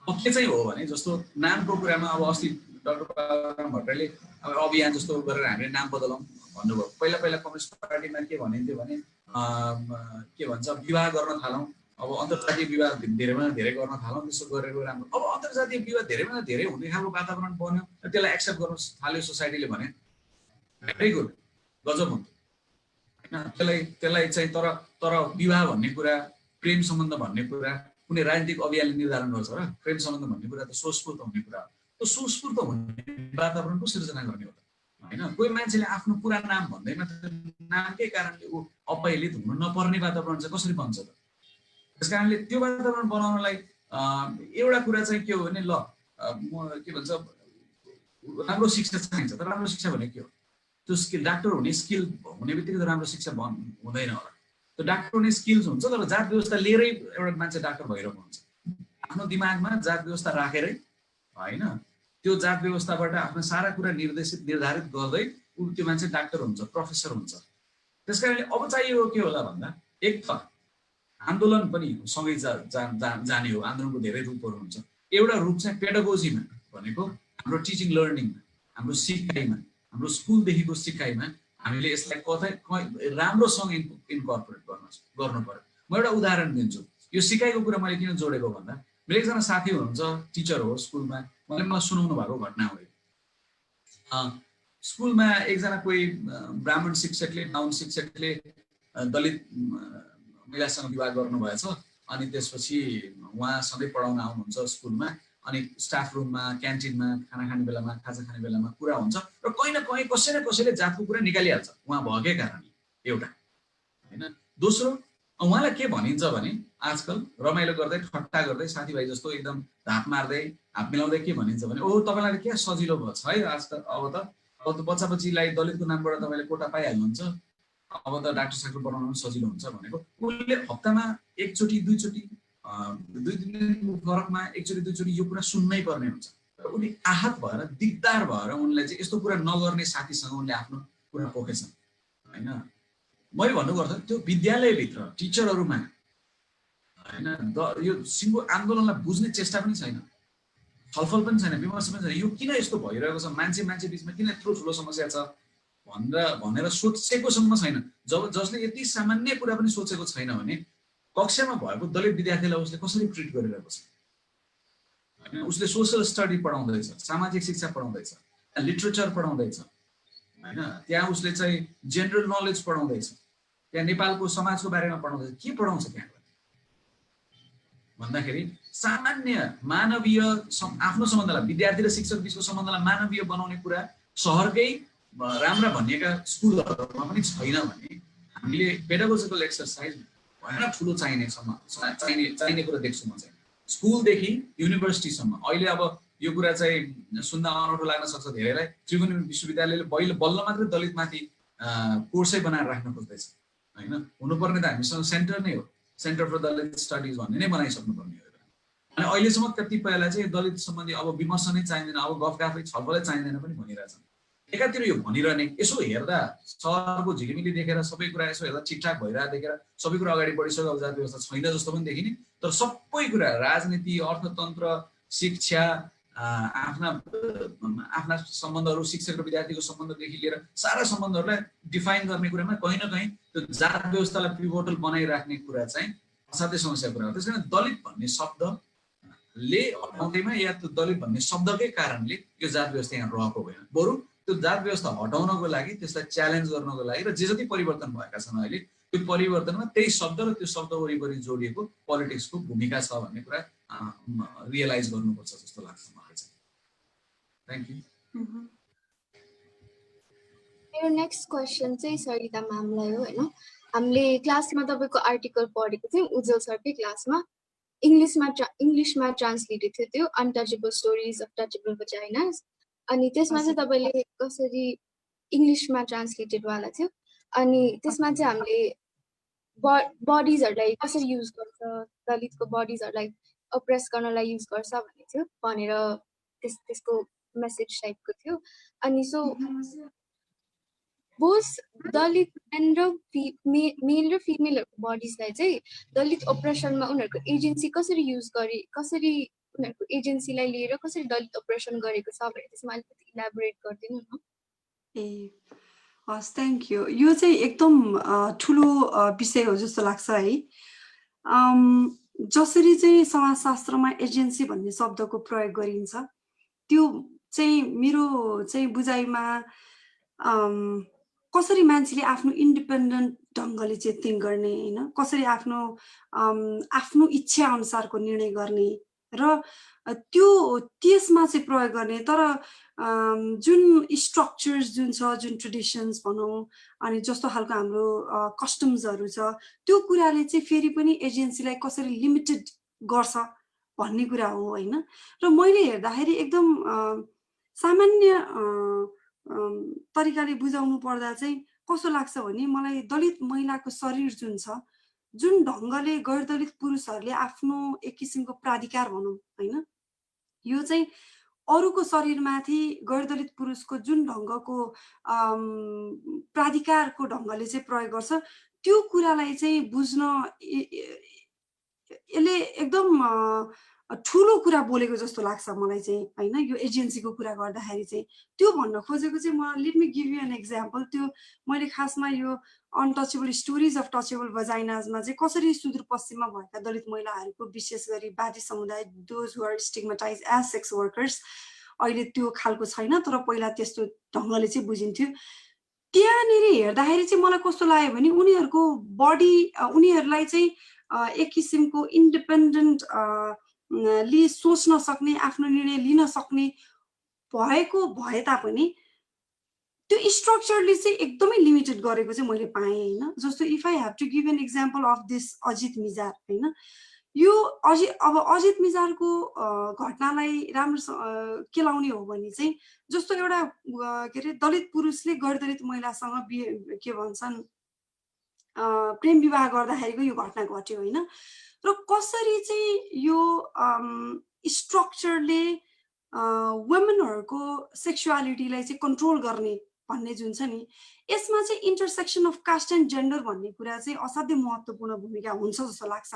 अब के चाहिँ हो भने जस्तो नामको कुरामा अब अस्ति डाक्टर बाबुराम भट्टराईले अब अभियान जस्तो गरेर हामीले नाम बदलौँ भन्नुभयो। पहिला कम्युनिस्ट पार्टीमा के भनिन्थ्यो भने के भन्छ विवाह गर्न थालौँ, अब अन्तर्जातीय विवाह धेरैभन्दा धेरै गर्न थालौँ, त्यसो गरेको राम्रो। अब अन्तर्जातीय विवाह धेरैभन्दा धेरै हुने खालको वातावरण बन्यो, त्यसलाई एक्सेप्ट गर्नु थाल्यो सोसाइटीले भने भेरी गुड, गजब हुन्छ होइन। त्यसलाई चाहिँ तर विवाह भन्ने कुरा, प्रेम सम्बन्ध भन्ने कुरा कुनै राजनीतिक अभियानले निर्धारण गर्छ र? प्रेम सम्बन्ध भन्ने कुरा त स्वस्फूर्त हुने कुरा हो। त्यो स्वस्फूर्त हुने वातावरणको सिर्जना गर्ने हो होइन। कोही मान्छेले आफ्नो पुरा नाम भन्दैमा नामकै कारणले ऊ अपहेलित हुनु नपर्ने वातावरण चाहिँ कसरी बन्छ त? त्यस कारणले त्यो वातावरण बनाउनलाई एउटा कुरा चाहिँ के हो भने ल के भन्छ राम्रो शिक्षा चाहिन्छ। तर राम्रो शिक्षा भने के हो? त्यो स्किल, डाक्टर हुने स्किल हुने बित्तिकै त राम्रो शिक्षा हुँदैन होला। त्यो डाक्टर हुने स्किल्स हुन्छ, तर जात व्यवस्था लिएरै एउटा मान्छे डाक्टर भइरहेको हुन्छ। आफ्नो दिमागमा जात व्यवस्था राखेरै होइन, त्यो जात व्यवस्थाबाट आफ्नो सारा कुरा निर्धारित गर्दै ऊ त्यो मान्छे डाक्टर हुन्छ, प्रोफेसर हुन्छ। त्यस कारणले अब चाहियो के होला भन्दा एक त आन्दोलन पनि सँगै जाने हो। आन्दोलनको धेरै रूपहरू हुन्छ। एउटा रूप चाहिँ पेडागोजीमा भनेको हाम्रो टिचिङ लर्निङमा, हाम्रो सिकाइमा, हाम्रो स्कुलदेखिको सिकाइमा हामीले यसलाई राम्रोसँग इन्कर्पोरेट गर्नु पर्यो। म एउटा उदाहरण दिन्छु। यो सिकाइको कुरा मैले किन जोडेको भन्दा मेरो एकजना साथी हुनुहुन्छ, टिचर हो स्कुलमा, मलाई सुनाउनु भएको घटना हो। स्कुलमा एकजना कोही ब्राह्मण शिक्षकले, डाउन शिक्षकले दलित महिलासँग विवाह गर्नुभएछ। अनि त्यसपछि उहाँ सधैँ पढाउन आउनुहुन्छ स्कुलमा। अनि स्टाफ रुममा, क्यान्टिनमा खाना खाने बेलामा, खाजा खाने बेलामा कुरा हुन्छ र कहीँ न कहीँ कसै न कसैले जातको कुरा निकालिहाल्छ उहाँ भएकै कारणले, एउटा होइन। दोस्रो, उहाँलाई के भनिन्छ भने आजकल रमाइलो गर्दै ठट्टा गर्दै साथीभाइ जस्तो एकदम धाप मार्दै हात मिलाउँदै के भनिन्छ भने ओ तपाईँलाई के सजिलो भयो छ है आजकल, अब त बच्चा बच्चीलाई दलितको नामबाट तपाईँले कोटा पाइहाल्नुहुन्छ, अब त डाक्टर साक्टर बनाउनु सजिलो हुन्छ भनेको। उसले हप्तामा एकचोटि दुईचोटि 2 दिन फरकमा एकचोटि दुईचोटि यो कुरा सुन्नै पर्ने हुन्छ। र उनी आहत भएर दिगदार भएर उनलाई चाहिँ यस्तो कुरा नगर्ने साथीसँग उनले आफ्नो कुरा पोखेछन् होइन। मैले भन्नु गर्छ त्यो विद्यालयभित्र टिचरहरूमा होइन यो सिङ्गो आन्दोलनलाई बुझ्ने चेष्टा पनि छैन, छलफल पनि छैन, विमर्श पनि छैन। यो किन यस्तो भइरहेको छ, मान्छे बिचमा किन यत्रो ठुलो समस्या छ भनेर सोचेकोसम्म छैन। जसले यति सामान्य कुरा पनि सोचेको छैन भने कक्षामा भएको दलित विद्यार्थीलाई उसले कसरी ट्रिट गरिरहेको छ होइन। उसले सोसल स्टडी पढाउँदैछ, सामाजिक शिक्षा पढाउँदैछ, लिटरेचर पढाउँदैछ होइन, त्यहाँ उसले चाहिँ जेनरल नलेज पढाउँदैछ, त्यहाँ नेपालको समाजको बारेमा पढाउँदैछ। के पढाउँछ त्यहाँ भन्दाखेरि सामान्य मानवीय आफ्नो सम्बन्धलाई, विद्यार्थी र शिक्षक बिचको सम्बन्धलाई मानवीय बनाउने कुरा सहरकै राम्रा भनिएका स्कुलहरूमा पनि छैन भने हामीले पेडागोजिकल एक्सर्साइज भएर ठुलो चाहिने कुरा देख्छु म चाहिँ। स्कुलदेखि युनिभर्सिटीसम्म अहिले अब यो कुरा चाहिँ सुन्दा अनौठो लाग्न सक्छ धेरैलाई। त्रिभुवन विश्वविद्यालयले बल्ल मात्रै दलितमाथि कोर्सै बनाएर राख्न खोज्दैछ हैन हुनुपर्ने त हामीसँग सेन्टर नै हो सेन्टर फर दलित स्टडिज भन्ने नै बनाइसक्नुपर्ने हो अनि अहिलेसम्म कतिपयलाई चाहिँ दलित सम्बन्धी अब विमर्श नै चाहिँदैन अब गफगाफै छलफलै चाहिँदैन पनि भनिरहेछन् एकातिर यो भनिरहने यसो हेर्दा सहरको झिलिमिली देखेर सबै कुरा यसो हेर्दा ठिकठाक भइरहेको देखेर सबै कुरा अगाडि बढिसक्यो अब जाति व्यवस्था छैन जस्तो पनि देखिने तर सबै कुरा राजनीति अर्थतन्त्र शिक्षा आफ्ना सम्बन्धहरू शिक्षक र विद्यार्थीको सम्बन्धदेखि लिएर सारा सम्बन्धहरूलाई डिफाइन गर्ने कुरामा कहीँ न कहीँ त्यो जात व्यवस्थालाई पिभोटल बनाइराख्ने कुरा चाहिँ असाध्यै समस्या कुरा हो त्यस कारण दलित भन्ने शब्दले हटाउँदैमा या त्यो दलित भन्ने शब्दकै कारणले यो जात व्यवस्था यहाँ रहेको होइन बरु त्यो जात व्यवस्था हटाउनको लागि त्यसलाई च्यालेन्ज गर्नको लागि र जे जति परिवर्तन भएका छन् अहिले त्यो परिवर्तनमा त्यही शब्द र त्यो शब्द वरिपरि जोडिएको पोलिटिक्सको भूमिका छ भन्ने कुरा रियलाइज गर्नुपर्छ जस्तो लाग्छ मलाई चाहिँ थ्याङ्क यू मेरो नेक्स्ट क्वेसन चाहिँ सरिता म्यामलाई हो होइन हामीले क्लासमा तपाईँको आर्टिकल पढेको थियौँ उज्जवल सरकै क्लासमा इङ्ग्लिसमा ट्रान्सलेटेड थियो त्यो अनटचेबल स्टोरिज अफ टचेबल भजाइनास अनि त्यसमा चाहिँ तपाईँले कसरी इङ्ग्लिसमा ट्रान्सलेटेडवाला थियो अनि त्यसमा चाहिँ हामीले बडिजहरूलाई कसरी युज गर्छ दलितको बडिजहरूलाई अप्रेस गर्नलाई युज गर्छ भन्ने थियो भनेर त्यसको मेसेज टाइपको थियो अनि सो बोथ दलित मेल र फिमेलहरूको बडिजलाई चाहिँ दलित अप्रेसनमा उनीहरूको एजेन्सी कसरी युज गरे कसरी उनीहरूको एजेन्सीलाई लिएर कसरी दलित अप्रेसन गरेको छ भनेर त्यसमा अलिकति इलाबोरेट गरिदिनु न ए हस् थ्याङ्क यू यो चाहिँ एकदम ठुलो विषय हो जस्तो लाग्छ है जसरी चाहिँ समाजशास्त्रमा एजेन्सी भन्ने शब्दको प्रयोग गरिन्छ त्यो चाहिँ मेरो चाहिँ बुझाइमा कसरी मान्छेले आफ्नो इन्डिपेन्डेन्ट ढङ्गले चाहिँ थिङ्क गर्ने होइन कसरी आफ्नो इच्छा अनुसारको निर्णय गर्ने र त्यो त्यसमा चाहिँ प्रयोग गर्ने तर जुन स्ट्रक्चर्स जुन छ जुन ट्रेडिसन्स भनौँ अनि जस्तो खालको हाम्रो कस्टम्सहरू छ त्यो कुराले चाहिँ फेरि पनि एजेन्सीलाई कसरी लिमिटेड गर्छ भन्ने कुरा हो होइन र मैले हेर्दाखेरि एकदम सामान्य तरिकाले बुझाउनु पर्दा चाहिँ कस्तो लाग्छ भने मलाई दलित महिलाको शरीर जुन छ जुन ढङ्गले गैर दलित पुरुषहरूले आफ्नो एक किसिमको प्राधिकार भनौँ होइन यो चाहिँ अरूको शरीरमाथि गैर दलित पुरुषको जुन ढङ्गको प्राधिकारको ढङ्गले चाहिँ प्रयोग गर्छ त्यो कुरालाई चाहिँ बुझ्न यसले एकदम ठुलो कुरा बोलेको जस्तो लाग्छ मलाई चाहिँ होइन यो एजेन्सीको कुरा गर्दाखेरि चाहिँ त्यो भन्न खोजेको चाहिँ म let me give you an example त्यो मैले खासमा यो अनटचेबल स्टोरिज अफ टचेबल भजाइनाजमा चाहिँ कसरी सुदूरपश्चिममा भएका दलित महिलाहरूको विशेष गरी बाजी समुदाय those who are stigmatize as sex workers अहिले त्यो खालको छैन तर पहिला त्यस्तो ढङ्गले चाहिँ बुझिन्थ्यो त्यहाँनिर हेर्दाखेरि चाहिँ मलाई कस्तो लाग्यो भने उनीहरूको बडी उनीहरूलाई चाहिँ एक किसिमको इन्डिपेन्डेन्ट ले सोच्न सक्ने आफ्नो निर्णय लिन सक्ने भएको भए तापनि त्यो स्ट्रक्चरले चाहिँ एकदमै लिमिटेड गरेको चाहिँ मैले पाएँ होइन जस्तो if I have to give an example of this अजित मिजार होइन यो अब अजित मिजारको घटनालाई राम्रो केलाउने हो भने चाहिँ जस्तो एउटा के अरे दलित पुरुषले गैर दलित महिलासँग के भन्छन् प्रेम विवाह गर्दाखेरिको यो घटना घट्यो होइन र कसरी चाहिँ यो स्ट्रक्चरले वुमेनहरूको सेक्सुअलिटीलाई चाहिँ कन्ट्रोल गर्ने भन्ने जुन छ नि यसमा चाहिँ intersection of caste and gender भन्ने कुरा चाहिँ असाध्यै महत्त्वपूर्ण भूमिका हुन्छ जस्तो लाग्छ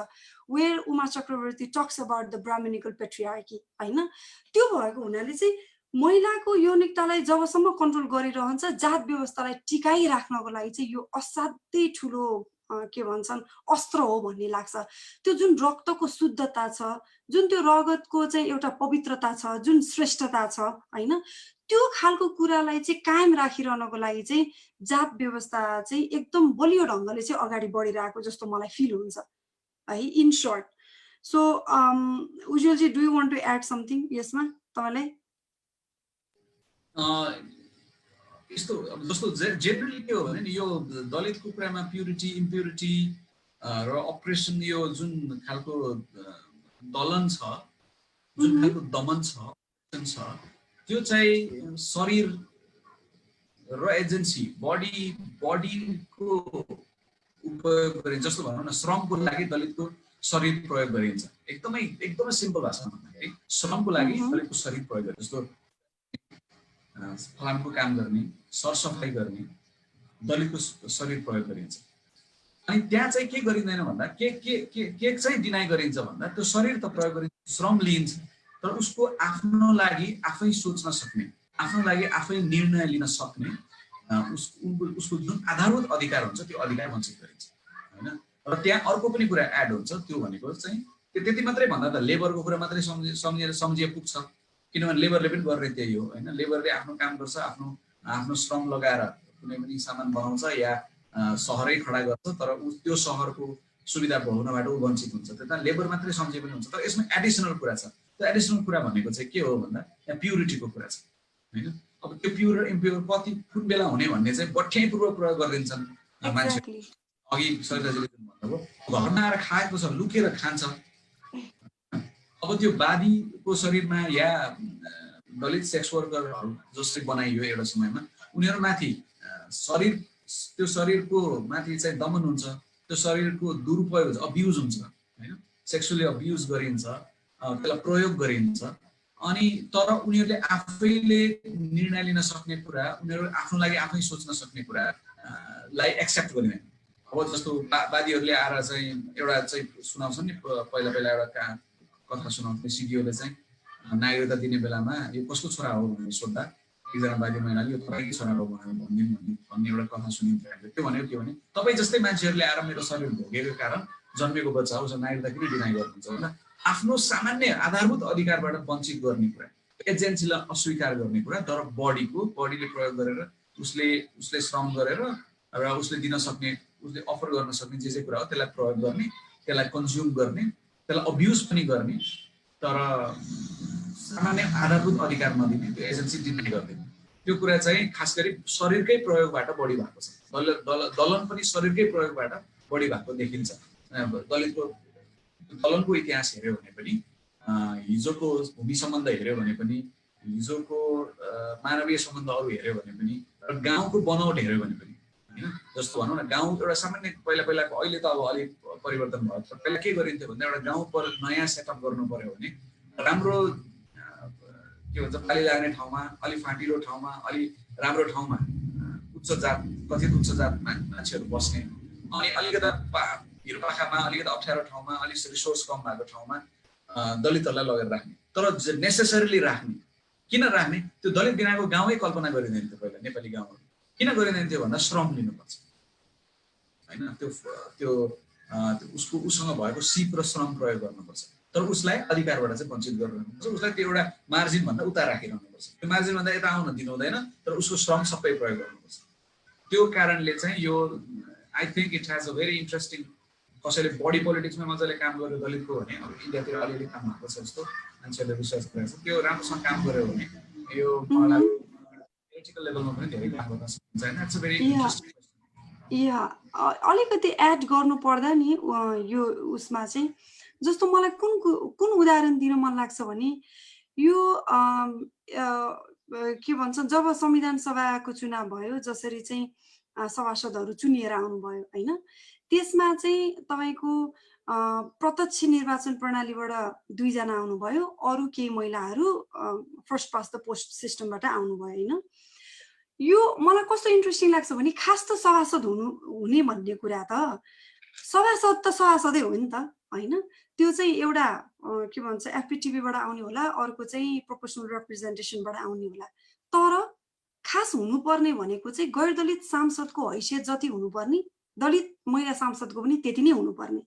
where Uma Chakravarti talks about the brahmanical patriarchy होइन त्यो भएको हुनाले चाहिँ महिलाको यौनिकतालाई जबसम्म कन्ट्रोल गरिरहन्छ जात व्यवस्थालाई टिकाइराख्नको लागि चाहिँ यो असाध्यै ठुलो के भन्छन् अस्त्र हो भन्ने लाग्छ त्यो जुन रक्तको शुद्धता छ जुन त्यो रगतको चाहिँ एउटा पवित्रता छ जुन श्रेष्ठता छ होइन त्यो खालको कुरालाई चाहिँ कायम राखिरहनको लागि चाहिँ जात व्यवस्था चाहिँ एकदम बलियो ढङ्गले चाहिँ अगाडि बढिरहेको जस्तो मलाई फिल हुन्छ है इन सर्ट सो उज्जवलजी do you want to add something यसमा तपाईँलाई यस्तो जस्तो जेनरली के हो भने नि यो दलितको कुरामा प्युरिटी इम्प्युरिटी र अपरेसन यो जुन खालको दलन छ जुन खालको दमन छ त्यो चाहिँ शरीर र एजेन्सी बडीको उपयोग गरिन्छ जस्तो भनौँ न श्रमको लागि दलितको शरीर प्रयोग गरिन्छ एकदमै सिम्पल भाषामा भन्दाखेरि श्रमको लागि दलितको शरीर प्रयोग गरिन्छ जस्तो फलामको काम गर्ने सरसफाइ गर्ने दलितको शरीर प्रयोग गरिन्छ अनि त्यहाँ चाहिँ के गरिँदैन भन्दा के चाहिँ डिनाइ गरिन्छ भन्दा त्यो शरीर त प्रयोग गरिन्छ श्रम लिइन्छ तर उसको आफ्नो लागि आफै सोच्न सक्ने आफ्नो लागि आफै निर्णय लिन सक्ने उसको जुन आधारभूत अधिकार हुन्छ त्यो अधिकार वञ्चित गरिन्छ हैन र त्यहाँ अर्को पनि कुरा एड हुन्छ त्यो भनेको चाहिँ त्यति मात्रै भन्दा त लेबरको कुरा मात्रै सम्झिए पुग्छ किनभने लेबरले पनि गर्ने त्यही हो हैन लेबरले आफ्नो काम गर्छ आफ्नो श्रम लगाएर कुनै पनि सामान बनाउँछ या सहरै खडा गर्छ तर त्यो सहरको सुविधा भोग्नबाट उ वञ्चित हुन्छ त्यता लेबर मात्रै सम्झे पनि हुन्छ तर यसमा एडिसनल कुरा छ त्यो एडिसनल कुरा भनेको चाहिँ के हो भन्दा यहाँ प्युरिटीको कुरा छ हैन अब त्यो प्युर र इम्प्युर कति कुन बेला हुने भन्ने चाहिँ बठ्याइपूर्वक प्रयोग गरिदिन्छन् मान्छे अघि सरिताजीले भन्नुभयो घरमा आएर खाएको छ लुकेर खान्छ अब त्यो वादीको शरीरमा या दलित सेक्स वर्करहरू जसले बनाइयो एउटा समयमा उनीहरूमाथि त्यो शरीरको माथि चाहिँ दमन हुन्छ त्यो शरीरको दुरुपयोग हुन्छ अब्युज हुन्छ हैन सेक्सुअली अब्युज गरिन्छ त्यसलाई प्रयोग गरिन्छ अनि तर उनीहरूले आफैले निर्णय लिन सक्ने कुरा उनीहरू आफ्नो लागि आफै सोच्न सक्ने कुरा लाई एक्सेप्ट गरिँदैन अब जस्तो वादीहरूले आएर चाहिँ एउटा चाहिँ सुनाउँछन् नि पहिला एउटा कथा सुनाउँथे सिडिओले चाहिँ नागरिकता दिने बेलामा यो कसको छोरा हो भनेर सोध्दा एकजना वादी महिलाले यो तपाईँकै छोरा हो भनेर भन्ने एउटा कथा सुनिन्थ्यो त्यो भनेको के भने तपाईँ जस्तै मान्छेहरूले आएर मेरो शरीर भोगेको कारण जन्मेको बच्चा हो नागरिकता किन डिनाइ गर्नुहुन्छ भन्दा आफ्नो सामान्य आधारभूत अधिकारबाट वञ्चित गर्ने कुरा एजेन्सीलाई अस्वीकार गर्ने कुरा तर बडीले प्रयोग गरेर उसले श्रम गरेर र उसले दिन सक्ने उसले अफर गर्न सक्ने जे कुरा हो त्यसलाई प्रयोग गर्ने त्यसलाई कन्ज्युम गर्ने त्यसलाई अब्युज पनि गर्ने तर सामान्य आधारभूत अधिकार नदिने त्यो एजेन्सी डिनाइ गर्दैन त्यो कुरा चाहिँ खास गरी शरीरकै प्रयोगबाट बढी भएको छ दलन पनि शरीरकै प्रयोगबाट बढी भएको देखिन्छ दलितको दलनको इतिहास हेर्यो भने पनि हिजोको भूमि सम्बन्ध हेर्यो भने पनि हिजोको मानवीय सम्बन्धहरू हेर्यो भने पनि र गाउँको बनावट हेर्यो भने पनि हैन जस्तो भनौँ न गाउँ एउटा सामान्य पहिलाको अहिले त अब अलिक परिवर्तन भयो तर पहिला के गरिन्थ्यो भन्दा एउटा गाउँ पर नयाँ सेटअप गर्नु पर्यो भने राम्रो के भन्छ पाली लाग्ने ठाउँमा अलि फाँटिलो ठाउँमा अलि राम्रो ठाउँमा कथित उच्च जात मान्छेहरू बस्ने अनि अलिकता भिरपाखामा अलिकति अप्ठ्यारो ठाउँमा अलिक रिसोर्स कम भएको ठाउँमा दलितहरूलाई लगेर राख्ने तर नेसेसरीली राख्ने किन राख्ने त्यो दलित बिनाको गाउँै कल्पना गरिँदैन थियो पहिला नेपाली गाउँहरू किन गरिँदैन थियो भन्दा श्रम लिनुपर्छ हैन त्यो उसँग भएको सिप र श्रम प्रयोग गर्नुपर्छ तर उसलाई अधिकारबाट चाहिँ वञ्चित गर्नुपर्छ उसलाई त्यो एउटा मार्जिन भन्दा उता राखिरहनुपर्छ त्यो मार्जिन भन्दा यता आउन दिनु हुँदैन तर उसको श्रम सबै प्रयोग गर्नुपर्छ त्यो कारणले चाहिँ यो I think it has a very interesting कसैले बडी पोलिटिक्समा मजाले काम गर्यो दलितको भने अब इन्डियातिर अलिअलि काम भएको छ जस्तो मान्छेहरूले रिसर्च गरेको छ त्यो राम्रोसँग काम गर्यो भने यो पोलिटिकल लेभलमा पनि धेरै काम गर्न सकिन्छ हैन इट्स अ भेरी इन्ट्रेस्टिङ अलिकति एड गर्नु पर्दा नि यो उसमा चाहिँ जस्तो मलाई कुन उदाहरण दिन मन लाग्छ भने यो के भन्छ जब संविधान सभाको चुनाव भयो जसरी चाहिँ सभासदहरू चुनिएर आउनुभयो हैन त्यसमा चाहिँ तपाईको प्रत्यक्ष निर्वाचन प्रणालीबाट 2 जना आउनुभयो अरु केही महिलाहरू फर्स्ट पास द पोस्ट सिस्टमबाट आउनुभयो हैन यो मलाई कस्तो इन्ट्रेस्टिङ लाग्छ भने खास त सभासद हुने भन्ने कुरा त सभासदै हो नि त हैन त्यो चाहिँ एउटा के भन्छ एफपीटीबीबाट आउने होला अर्को चाहिँ प्रोपोर्सनल रिप्रेजेन्टेसनबाट आउने होला तर खास हुनुपर्ने भनेको चाहिँ गैर दलित सांसदको हैसियत जति हुनुपर्ने दलित महिला सांसदको पनि त्यति नै हुनुपर्ने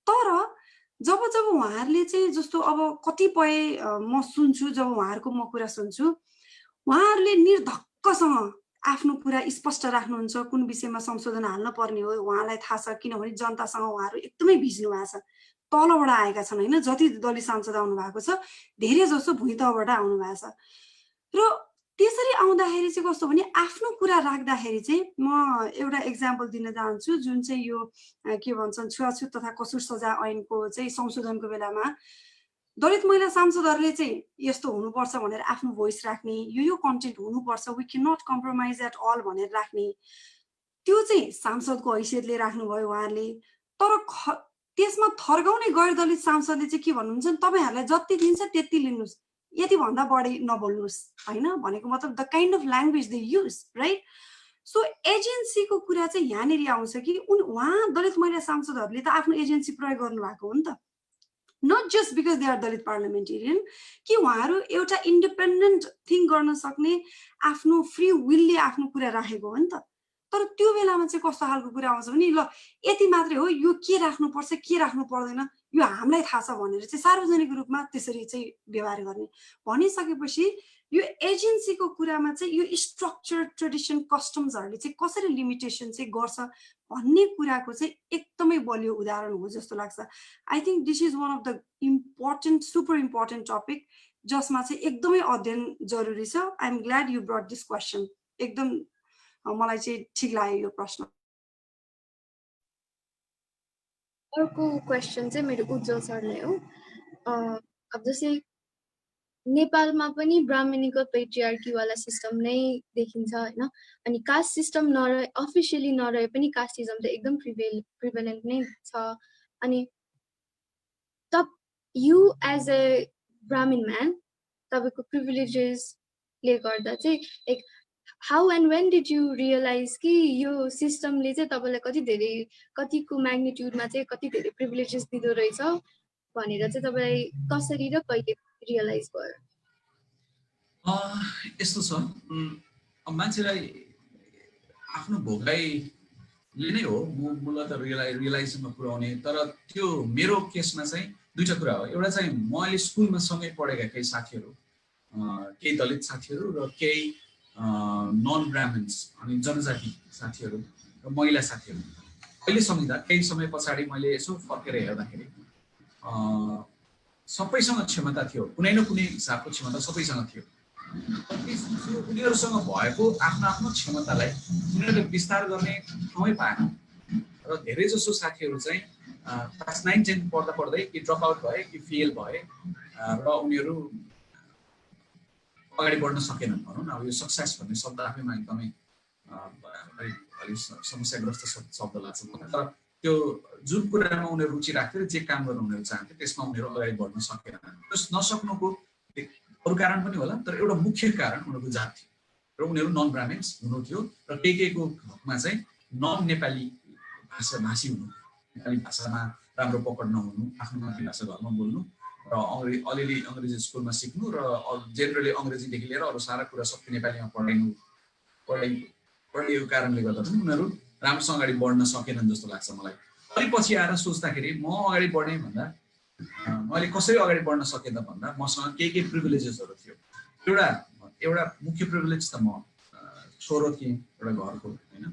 तर जब उहाँहरूले चाहिँ जस्तो अब कतिपय म सुन्छु जब उहाँहरूको म कुरा सुन्छु उहाँहरूले निर्धक्कसँग आफ्नो कुरा स्पष्ट राख्नुहुन्छ कुन विषयमा संशोधन हाल्न पर्ने हो उहाँलाई थाहा छ किनभने जनतासँग उहाँहरू एकदमै भिज्नु भएको छ तलबाट आएका छन् हैन जति दलित सांसद आउनु भएको छ धेरै जसो भुइँतबाट आउनु भएको छ र त्यसरी आउँदाखेरि चाहिँ कस्तो भने आफ्नो कुरा राख्दाखेरि चाहिँ म एउटा एक्जाम्पल दिन चाहन्छु जुन चाहिँ यो के भन्छन् छुवाछुत तथा कसुर सजाय ऐनको चाहिँ संशोधनको बेलामा दलित महिला सांसदहरूले चाहिँ यस्तो हुनुपर्छ भनेर आफ्नो भोइस राख्ने, यो कन्टेन्ट हुनुपर्छ, we can not compromise at all भनेर राख्ने, त्यो चाहिँ सांसदको हैसियतले राख्नुभयो उहाँहरूले। तर त्यसमा थर्काउने गैर दलित सांसदले चाहिँ के भन्नुहुन्छ, तपाईहरुलाई जति दिन्छ त्यति लिनुस्, यति भन्दा बढी नबोल्नुस् हैन भनेको मतलब the kind of language they use, right? So एजेन्सीको कुरा चाहिँ यहाँनिर आउँछ कि उहाँ दलित महिला सांसदहरूले त आफ्नो एजेन्सी प्रयोग गर्नु भएको हो नि त, not just because they are Dalit parliamentarian, कि उहाँहरू एउटा इन्डिपेन्डेन्ट थिङ गर्न सक्ने आफ्नो फ्री विलले आफ्नो कुरा राखेको हो नि त। तर त्यो बेलामा चाहिँ कस्तो खालको कुरा आउँछ भने ल यति मात्रै हो, यो के राख्नुपर्छ के राख्नु पर्दैन यो हामीलाई थाहा छ भनेर चाहिँ सार्वजनिक रूपमा त्यसरी चाहिँ व्यवहार गर्ने भनिसकेपछि यो एजेन्सीको कुरामा चाहिँ यो स्ट्रक्चर, ट्रेडिसन, कस्टम्सहरूले चाहिँ कसरी लिमिटेसन चाहिँ गर्छ भन्ने कुराको चाहिँ एकदमै बलियो उदाहरण हो जस्तो लाग्छ। I think this is one of the important, super important topic जसमा चाहिँ एकदमै अध्ययन जरुरी छ। I am glad you brought this question, एकदम मलाई चाहिँ ठिक लाग्यो यो प्रश्न। अर्को क्वेसन चाहिँ मेरो उज्जवल सरलाई हो। अब जस्तै नेपालमा पनि ब्राह्मणिकल पेट्रियार्कीवाला सिस्टम नै देखिन्छ हैन, अनि कास्ट सिस्टम नरहे, अफिसियली नरहे पनि कास्टिजम त एकदम प्रिभेलेन्ट नै छ। अनि you as a Brahmin man तपाईको प्रिभिलेजेसले गर्दा चाहिँ like how and when did you realize कि यो सिस्टमले चाहिँ तपाईलाई कति धेरै, कतिको म्याग्निट्युडमा चाहिँ कति धेरै प्रिभिलेजेस दिँदो रहेछ भनेर चाहिँ तपाईलाई कसरी र कहिले रियलाइज भयो? यस्तो छ, अब मान्छेलाई आफ्नो भोगाइले नै हो मूलत रियलाइजमा पुर्याउने। तर त्यो मेरो केसमा चाहिँ दुईटा कुरा हो। एउटा चाहिँ म अहिले स्कुलमा सँगै पढेका केही साथीहरू, केही दलित साथीहरू र केही नन ब्राह्मण्स अनि जनजाति साथीहरू र महिला साथीहरू, अहिले सम्झिँदा केही समय पछाडि मैले यसो फर्केर हेर्दाखेरि सबैसँग क्षमता थियो, कुनै न कुनै हिसाबको क्षमता सबैसँग थियो। उनीहरूसँग भएको आफ्नो आफ्नो क्षमतालाई उनीहरूले विस्तार गर्ने ठाउँै पाएन। र धेरै जसो साथीहरू चाहिँ क्लास 9, 10 पढ्दा पढ्दै कि ड्रप आउट भए कि फेल भए र उनीहरू अगाडि बढ्न सकेनन् भनौँ न। अब यो सक्सेस भन्ने शब्द आफैमा एकदमै अलिक समस्याग्रस्त शब्द लाग्छ मलाई। तर त्यो जुन कुरामा उनीहरू रुचि राख्थे, जे काम गर्न उनीहरू चाहन्थे, त्यसमा उनीहरू अगाडि बढ्न सकेनन्। त्यस नसक्नुको अरू कारण पनि होला, तर एउटा मुख्य कारण उनीहरूको जात थियो र उनीहरू नन ब्राह्मण्स हुनु थियो र केहीको हकमा चाहिँ नन नेपाली भाषी हुनु, नेपाली भाषामा राम्रो पकड नहुनु, आफ्नो मातृभाषा घरमा बोल्नु र अलिअलि अङ्ग्रेजी स्कुलमा सिक्नु र जेनरली अङ्ग्रेजीदेखि लिएर अरू सारा कुरा सबै नेपालीमा पढाइएको कारणले गर्दा पनि उनीहरू राम्रोसँग अगाडि बढ्न सकेनन् जस्तो लाग्छ मलाई। अलिक पछि आएर सोच्दाखेरि म अगाडि बढेँ भन्दा मैले कसरी अगाडि बढ्न सकेँ त भन्दा मसँग केही प्रिभिलेजेसहरू थियो। एउटा मुख्य प्रिभिलेज त म छोरो थिएँ एउटा घरको होइन,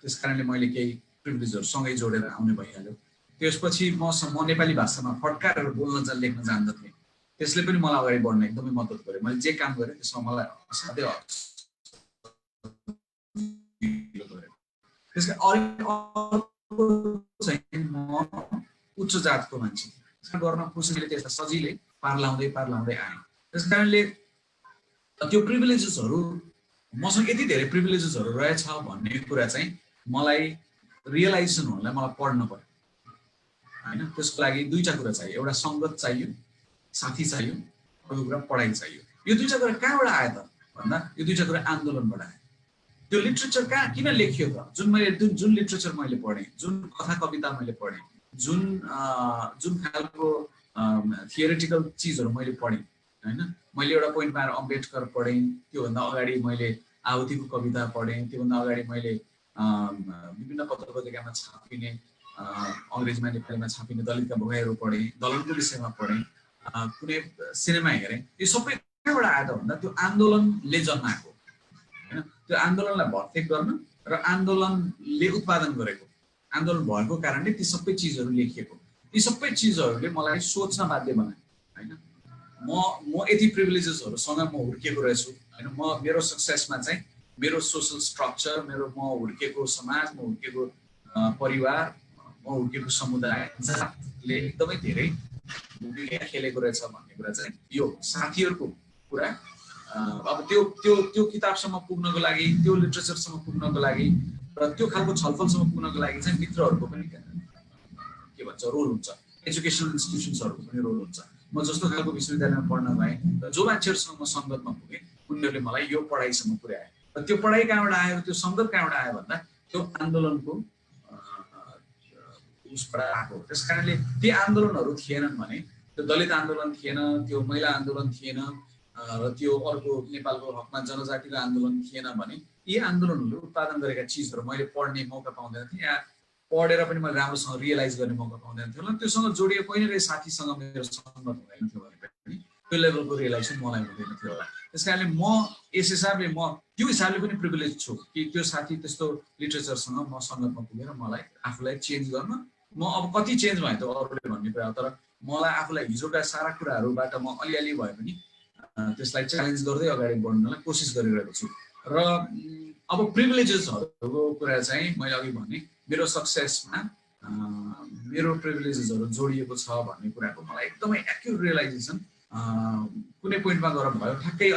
त्यस कारणले मैले केही प्रिभिलेजहरू सँगै जोडेर आउने भइहाल्यो। त्यसपछि म नेपाली भाषामा फटकारेर बोल्न लेख्न जान्दथेँ, त्यसले पनि मलाई अगाडि बढ्न एकदमै मद्दत गर्यो। मैले जे काम गरेँ त्यसमा मलाई असाध्यै त्यसका म उच्च जातको मान्छे गर्न खुसीले त्यसलाई सजिलै पार लाउँदै आएँ। त्यस कारणले त्यो प्रिभिलेजेसहरू मसँग यति धेरै प्रिभिलेजेसहरू रहेछ भन्ने कुरा चाहिँ मलाई रियलाइजेसन हुनलाई मलाई पढ्न पर्यो होइन। त्यसको लागि दुईटा कुरा चाहियो, एउटा सङ्गत चाहियो, साथी चाहियो, अर्को कुरा पढाइ चाहियो। यो दुईटा कुरा कहाँबाट आयो त भन्दा यो दुईटा कुरा आन्दोलनबाट आयो। त्यो लिट्रेचर किन लेखियो त? जुन लिट्रेचर मैले पढेँ, जुन कथा कविता मैले पढेँ, जुन खालको थियोरिटिकल चिजहरू मैले पढेँ होइन। मैले एउटा पोइन्टमा आएर अम्बेडकर पढेँ, त्योभन्दा अगाडि मैले आहुतिको कविता पढेँ, त्योभन्दा अगाडि मैले विभिन्न पत्र पत्रिकामा छापिने अङ्ग्रेजीमा नेपालीमा छापिने दलितका भोगाइहरू पढेँ, दलनको विषयमा पढेँ, कुनै सिनेमा हेरेँ। यो सबै कहाँबाट आयो त भन्दा त्यो आन्दोलनले जन्माएको होइन। त्यो आन्दोलनलाई भर्तेक गर्न र आन्दोलनले उत्पादन गरेको, आन्दोलन भएको कारणले ती सबै चिजहरू लेखिएको। ती सबै चिजहरूले मलाई सोच्न बाध्य बनायो होइन। म यति प्रिभिलेजेसहरूसँग म हुर्किएको रहेछु होइन। मेरो सक्सेसमा चाहिँ मेरो सोसल स्ट्रक्चर, म हुर्किएको समाज, म हुर्किएको परिवार, म हुर्किएको समुदाय, जातले एकदमै धेरै खेलेको रहेछ भन्ने कुरा चाहिँ यो साथीहरूको कुरा अब त्यो त्यो त्यो किताबसम्म पुग्नको लागि त्यो लिटरेचरसम्म पुग्नको लागि र त्यो खालको छलफलसम्म पुग्नको लागि चाहिँ मित्रहरूको पनि के भन्छ रोल हुन्छ एजुकेसनल इन्स्टिट्युसन्सहरूको पनि रोल हुन्छ म जस्तो खालको विश्वविद्यालयमा पढ्न गएँ र जो मान्छेहरूसँग म सङ्गतमा पुगेँ उनीहरूले मलाई यो पढाइसम्म पुर्याए र त्यो पढाइ कहाँबाट आयो त्यो सङ्गत कहाँबाट आयो भन्दा त्यो आन्दोलनको उसबाट आएको त्यस कारणले ती आन्दोलनहरू थिएनन् भने त्यो दलित आन्दोलन थिएन त्यो महिला आन्दोलन थिएन र त्यो अर्को नेपालको हकमा जनजातिको आन्दोलन थिएन भने यी आन्दोलनहरूले उत्पादन गरेका चिजहरू मैले पढ्ने मौका पाउँदैन थिएँ या पढेर पनि मैले राम्रोसँग रियलाइज गर्ने मौका पाउँदैन थिएँ होला त्योसँग जोडिएको कोही न कोही साथीसँग मेरो सङ्गत हुँदैन थियो भने पनि त्यो लेभलको रियलाइजेसन मलाई हुँदैन थियो होला त्यस कारणले म यस हिसाबले म त्यो हिसाबले पनि प्रिभिलेज छु कि त्यो साथी त्यस्तो लिटरेचरसँग म सङ्गतमा पुगेर मलाई आफूलाई चेन्ज गर्न म अब कति चेन्ज भयो त अरूले भन्ने कुरा हो तर मलाई आफूलाई हिजोका सारा कुराहरूबाट म अलिअलि भए पनि त्यसलाई च्यालेन्ज गर्दै अगाडि बढ्नलाई कोसिस गरिरहेको छु र अब प्रिभिलेजेसहरूको कुरा चाहिँ मैले अघि भने मेरो सक्सेसमा मेरो प्रिभिलेजेसहरू जोडिएको छ भन्ने कुराको मलाई एकदमै एक्युरेट रियलाइजेसन कुनै पोइन्टमा गएर भयो ठ्याक्कै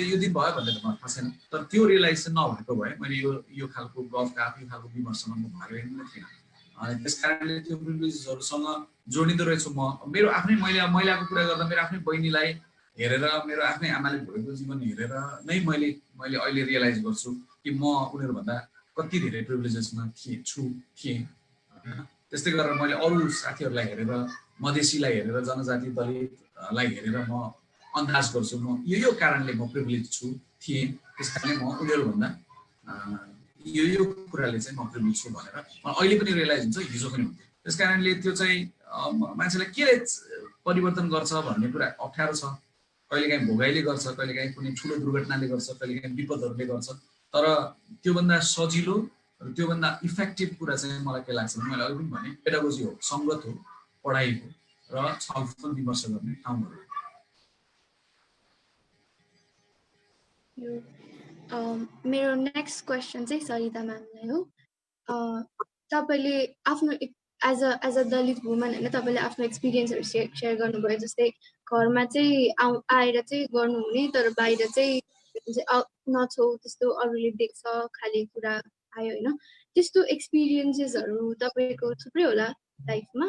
यो दिन भयो भन्ने त मलाई थाहा छैन तर त्यो रियलाइजेसन नभएको भए मैले यो खालको गफका यो खालको विमर्शमा म भाग लिने थिइनँ त्यस कारणले त्यो प्रिभिलेजेसहरूसँग जोडिँदो रहेछु म मेरो आफ्नै महिलाको कुरा गर्दा मेरो आफ्नै बहिनीलाई हेरेर मेरो आफ्नै आमाले भोगेको जीवन हेरेर नै मैले अहिले रियलाइज गर्छु कि म उनीहरूभन्दा कति धेरै प्रिभिलेजेसमा थिएँ त्यस्तै गरेर मैले अरू साथीहरूलाई हेरेर मधेसीलाई हेरेर जनजाति दलितलाई हेरेर म अन्दाज गर्छु म यो कारणले म प्रिभिलेज थिएँ त्यस कारणले म उनीहरूभन्दा यो कुराले चाहिँ म प्रिभिलेज छु भनेर अहिले पनि रियलाइज हुन्छ हिजो पनि हुन्छ त्यस कारणले त्यो चाहिँ मान्छेलाई के परिवर्तन गर्छ भन्ने कुरा अप्ठ्यारो छ कहिलेकाहीँ भोगाइले गर्छ कहिलेकाहीँ कुनै ठुलो दुर्घटनाले गर्छ कहिलेकाहीँ विपदहरूले गर्छ तर त्योभन्दा सजिलो र त्योभन्दा इफेक्टिभ कुरा चाहिँ मलाई के लाग्छ भने मैले अघि पनि भने पेडागोजी हो सङ्गत हो पढाइ हो र छलफल विमर्श गर्ने ठाउँहरू मेरो नेक्स्ट क्वेसन चाहिँ सरिता म्यामलाई हो तपाईँले आफ्नो एज अ दलित वुमन होइन तपाईँले आफ्नो एक्सपिरियन्सहरू सेयर गर्नुभयो जस्तै घरमा चाहिँ आएर चाहिँ गर्नुहुने तर बाहिर चाहिँ नछौ त्यस्तो अरूले देख्छ खाली कुरा आयो होइन त्यस्तो एक्सपिरियन्सेसहरू तपाईँको थुप्रै होला लाइफमा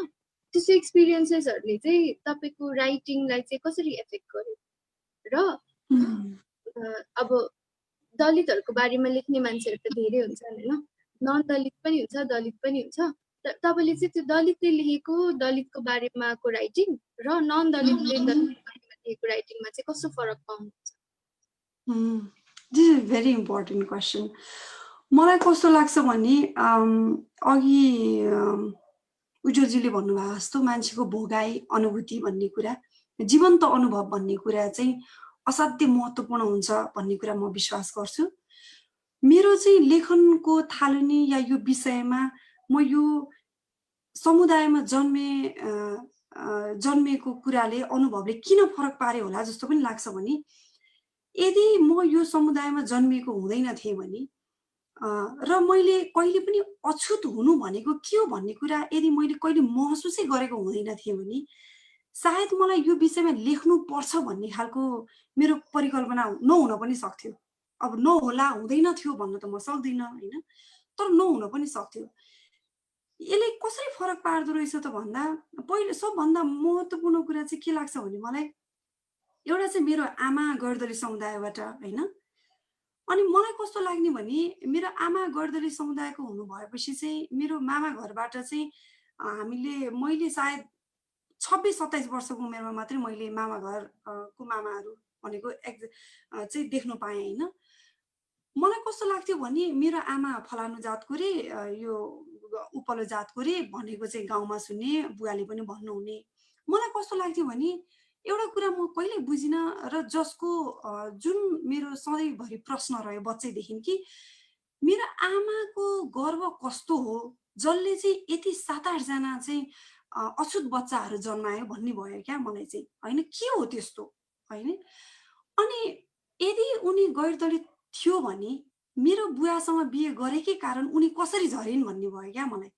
त्यस्तो एक्सपिरियन्सेसहरूले चाहिँ तपाईँको राइटिङलाई चाहिँ कसरी एफेक्ट गर्यो र अब दलितहरूको बारेमा लेख्ने मान्छेहरू त धेरै हुन्छन् होइन नन दलित पनि हुन्छ दलित पनि हुन्छ तपाईँले चाहिँ त्यो दलितले लेखेको दलितको बारेमाको राइटिङ र नन दलितले लेखेको राइटिङमा चाहिँ कस्तो फरक पाउनुहुन्छ this is very important question मलाई कस्तो लाग्छ भने अघि उज्जवलजीले भन्नुभयो जस्तो मान्छेको भोगाई अनुभूति भन्ने कुरा जीवन्त अनुभव भन्ने कुरा चाहिँ असाध्यै महत्त्वपूर्ण हुन्छ भन्ने कुरा म विश्वास गर्छु मेरो चाहिँ लेखनको थालनी या यो विषयमा म यो समुदायमा जन्मेको कुराले अनुभवले किन फरक पार्यो होला जस्तो पनि लाग्छ भने यदि म यो समुदायमा जन्मिएको हुँदैन थिएँ भने र मैले कहिले पनि अछुत हुनु भनेको के हो भन्ने कुरा यदि मैले कहिले महसुसै गरेको हुँदैन थिएँ भने सायद मलाई यो विषयमा लेख्नु पर्छ भन्ने खालको मेरो परिकल्पना नहुन पनि सक्थ्यो अब नहोला हुँदैन थियो भन्न त म सक्दिनँ होइन तर नहुन पनि सक्थ्यो यसले कसरी फरक पार्दो रहेछ त भन्दा पहिले सबभन्दा महत्त्वपूर्ण कुरा चाहिँ के लाग्छ भने मलाई एउटा चाहिँ मेरो आमा गर्दली समुदायबाट होइन अनि मलाई कस्तो लाग्ने भने मेरो आमा गर्दली समुदायको हुनु भएपछि चाहिँ मेरो मामा घरबाट चाहिँ मैले सायद 26-27 वर्षको उमेरमा मात्रै मैले मामा घरको मामाहरू भनेको चाहिँ देख्न पाएँ होइन मलाई कस्तो लाग्थ्यो भने मेरो आमा फलानु जातको रे यो उपल्लो जातको रे भनेको चाहिँ गाउँमा सुन्ने बुवाले पनि भन्नुहुने मलाई कस्तो लाग्थ्यो भने एउटा कुरा म कहिले बुझिनँ र जसको जुन मेरो सधैँभरि प्रश्न रह्यो बच्चैदेखि कि मेरो आमाको गर्व कस्तो हो जसले चाहिँ यति 7-8 जना चाहिँ अछुत बच्चाहरू जन्मायो भन्ने भयो क्या मलाई चाहिँ होइन के हो त्यस्तो होइन अनि यदि उनी गैर दलित थियो भने मेरो बुवासँग बिहे गरेकै कारण उनी कसरी झरिन् भन्ने भयो क्या मलाई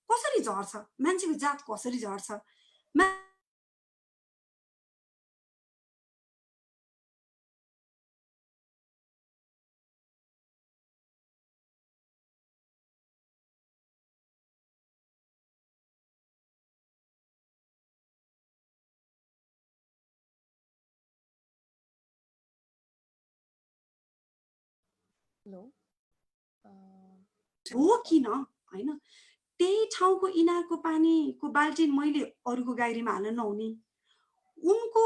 कसरी झर्छ मान्छेको जात कसरी झर्छ हेलो हो किन हैन त्यही ठाउँको इनारको पानीको बाल्टिन मैले अरूको गाग्रीमा हाल्न नहुने उनको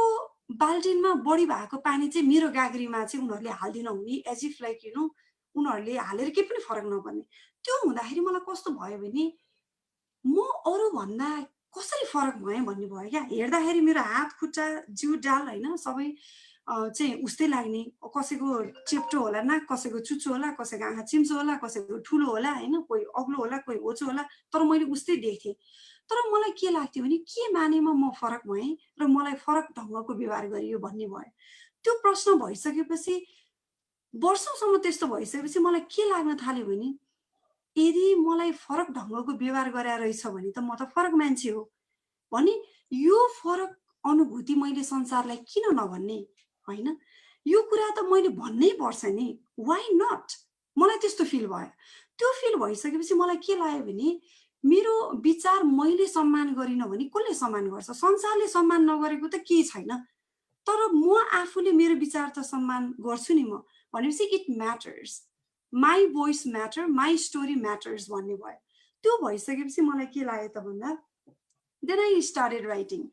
बाल्टिनमा बढी भएको पानी चाहिँ मेरो गाग्रीमा चाहिँ उनीहरूले हाल्दिन हुने as if like you know उनीहरूले हालेर केही पनि फरक नपर्ने त्यो हुँदाखेरि मलाई कस्तो भयो भने म अरूभन्दा कसरी फरक भएँ भन्ने भयो क्या हेर्दाखेरि मेरो हात खुट्टा जिउ डाल होइन सबै चाहिँ उस्तै लाग्ने कसैको चेप्टो होला नाक कसैको चुच्चो होला कसैको आँखा चिम्चो होला कसैको ठुलो होला होइन कोही अग्लो होला कोही होचो होला तर मैले उस्तै देख्थेँ तर मलाई के लाग्थ्यो भने के मानेमा म फरक भएँ र मलाई फरक ढङ्गको व्यवहार गरियो भन्ने भयो त्यो प्रश्न भइसकेपछि वर्षौँसम्म त्यस्तो भइसकेपछि मलाई के लाग्न थाल्यो भने यदि मलाई फरक ढङ्गको व्यवहार गरेर रहेछ भने त म त फरक मान्छे हो भने यो फरक अनुभूति मैले संसारलाई किन नभन्ने हैन यो कुरा त मैले भन्नै पर्छ नि वाइ नट मलाई त्यस्तो फिल भयो त्यो फिल भइसकेपछि मलाई के लाग्यो भने मेरो विचार मैले सम्मान गरिन भने कसले सम्मान गर्छ संसारले सम्मान नगरेको त केही छैन तर म आफूले मेरो विचार त सम्मान गर्छु नि म भनेपछि it matters my voice matter my story matters भन्ने भयो त्यो भइसकेपछि मलाई के लाग्यो त भन्दा देन आई स्टार्टेड राइटिङ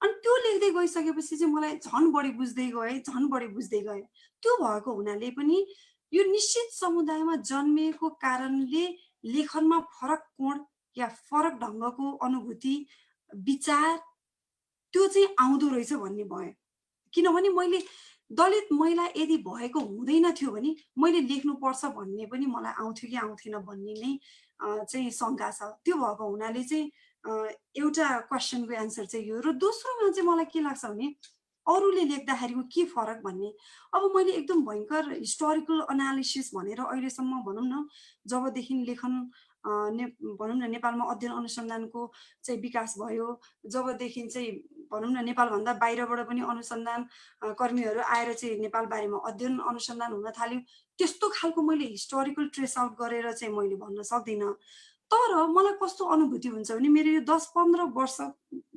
अनि त्यो लेख्दै गइसकेपछि चाहिँ मलाई झन् बढी बुझ्दै गएँ त्यो भएको हुनाले पनि यो निश्चित समुदायमा जन्मिएको कारणले लेखनमा फरक कोण या फरक ढङ्गको अनुभूति विचार त्यो चाहिँ आउँदो रहेछ भन्ने भयो किनभने मैले दलित महिला यदि भएको हुँदैन थियो भने मैले लेख्नुपर्छ भन्ने पनि मलाई आउँथ्यो कि आउँथेन भन्ने नै चाहिँ शङ्का छ त्यो भएको हुनाले चाहिँ एउटा क्वेसनको एन्सर चाहिँ यो र दोस्रोमा चाहिँ मलाई के लाग्छ भने अरूले लेख्दाखेरिको के फरक भन्ने अब मैले एकदम भयङ्कर हिस्टोरिकल एनालिसिस भनेर अहिलेसम्म भनौँ न जबदेखि लेखन भनौँ न नेपालमा अध्ययन अनुसन्धानको चाहिँ विकास भयो जबदेखि चाहिँ भनौँ न नेपालभन्दा बाहिरबाट पनि अनुसन्धान कर्मीहरू आएर चाहिँ नेपाल बारेमा अध्ययन अनुसन्धान हुन थाल्यो त्यस्तो खालको मैले हिस्टोरिकल ट्रेस आउट गरेर चाहिँ मैले भन्न सक्दिनँ तर मलाई कस्तो अनुभूति हुन्छ भने मेरो यो 10-15 वर्ष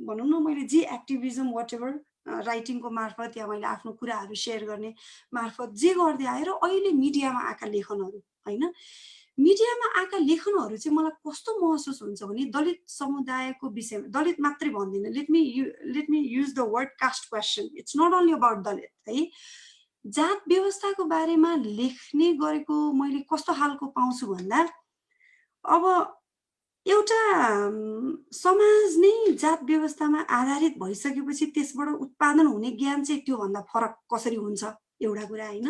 भनौँ न मैले जे एक्टिभिजम वाट एभर राइटिङको मार्फत या मैले आफ्नो कुराहरू सेयर गर्ने मार्फत जे गर्दै आएर अहिले मिडियामा आएका लेखनहरू होइन मिडियामा आएका लेखनहरू चाहिँ मलाई कस्तो महसुस हुन्छ भने दलित समुदायको विषयमा दलित मात्रै भन्दिनँ let me use the word caste question it's not only about Dalit है जात व्यवस्थाको बारेमा लेख्ने गरेको मैले कस्तो खालको पाउँछु भन्दा अब एउटा समाज नै जात व्यवस्थामा आधारित भइसकेपछि त्यसबाट उत्पादन हुने ज्ञान चाहिँ त्योभन्दा फरक कसरी हुन्छ एउटा कुरा होइन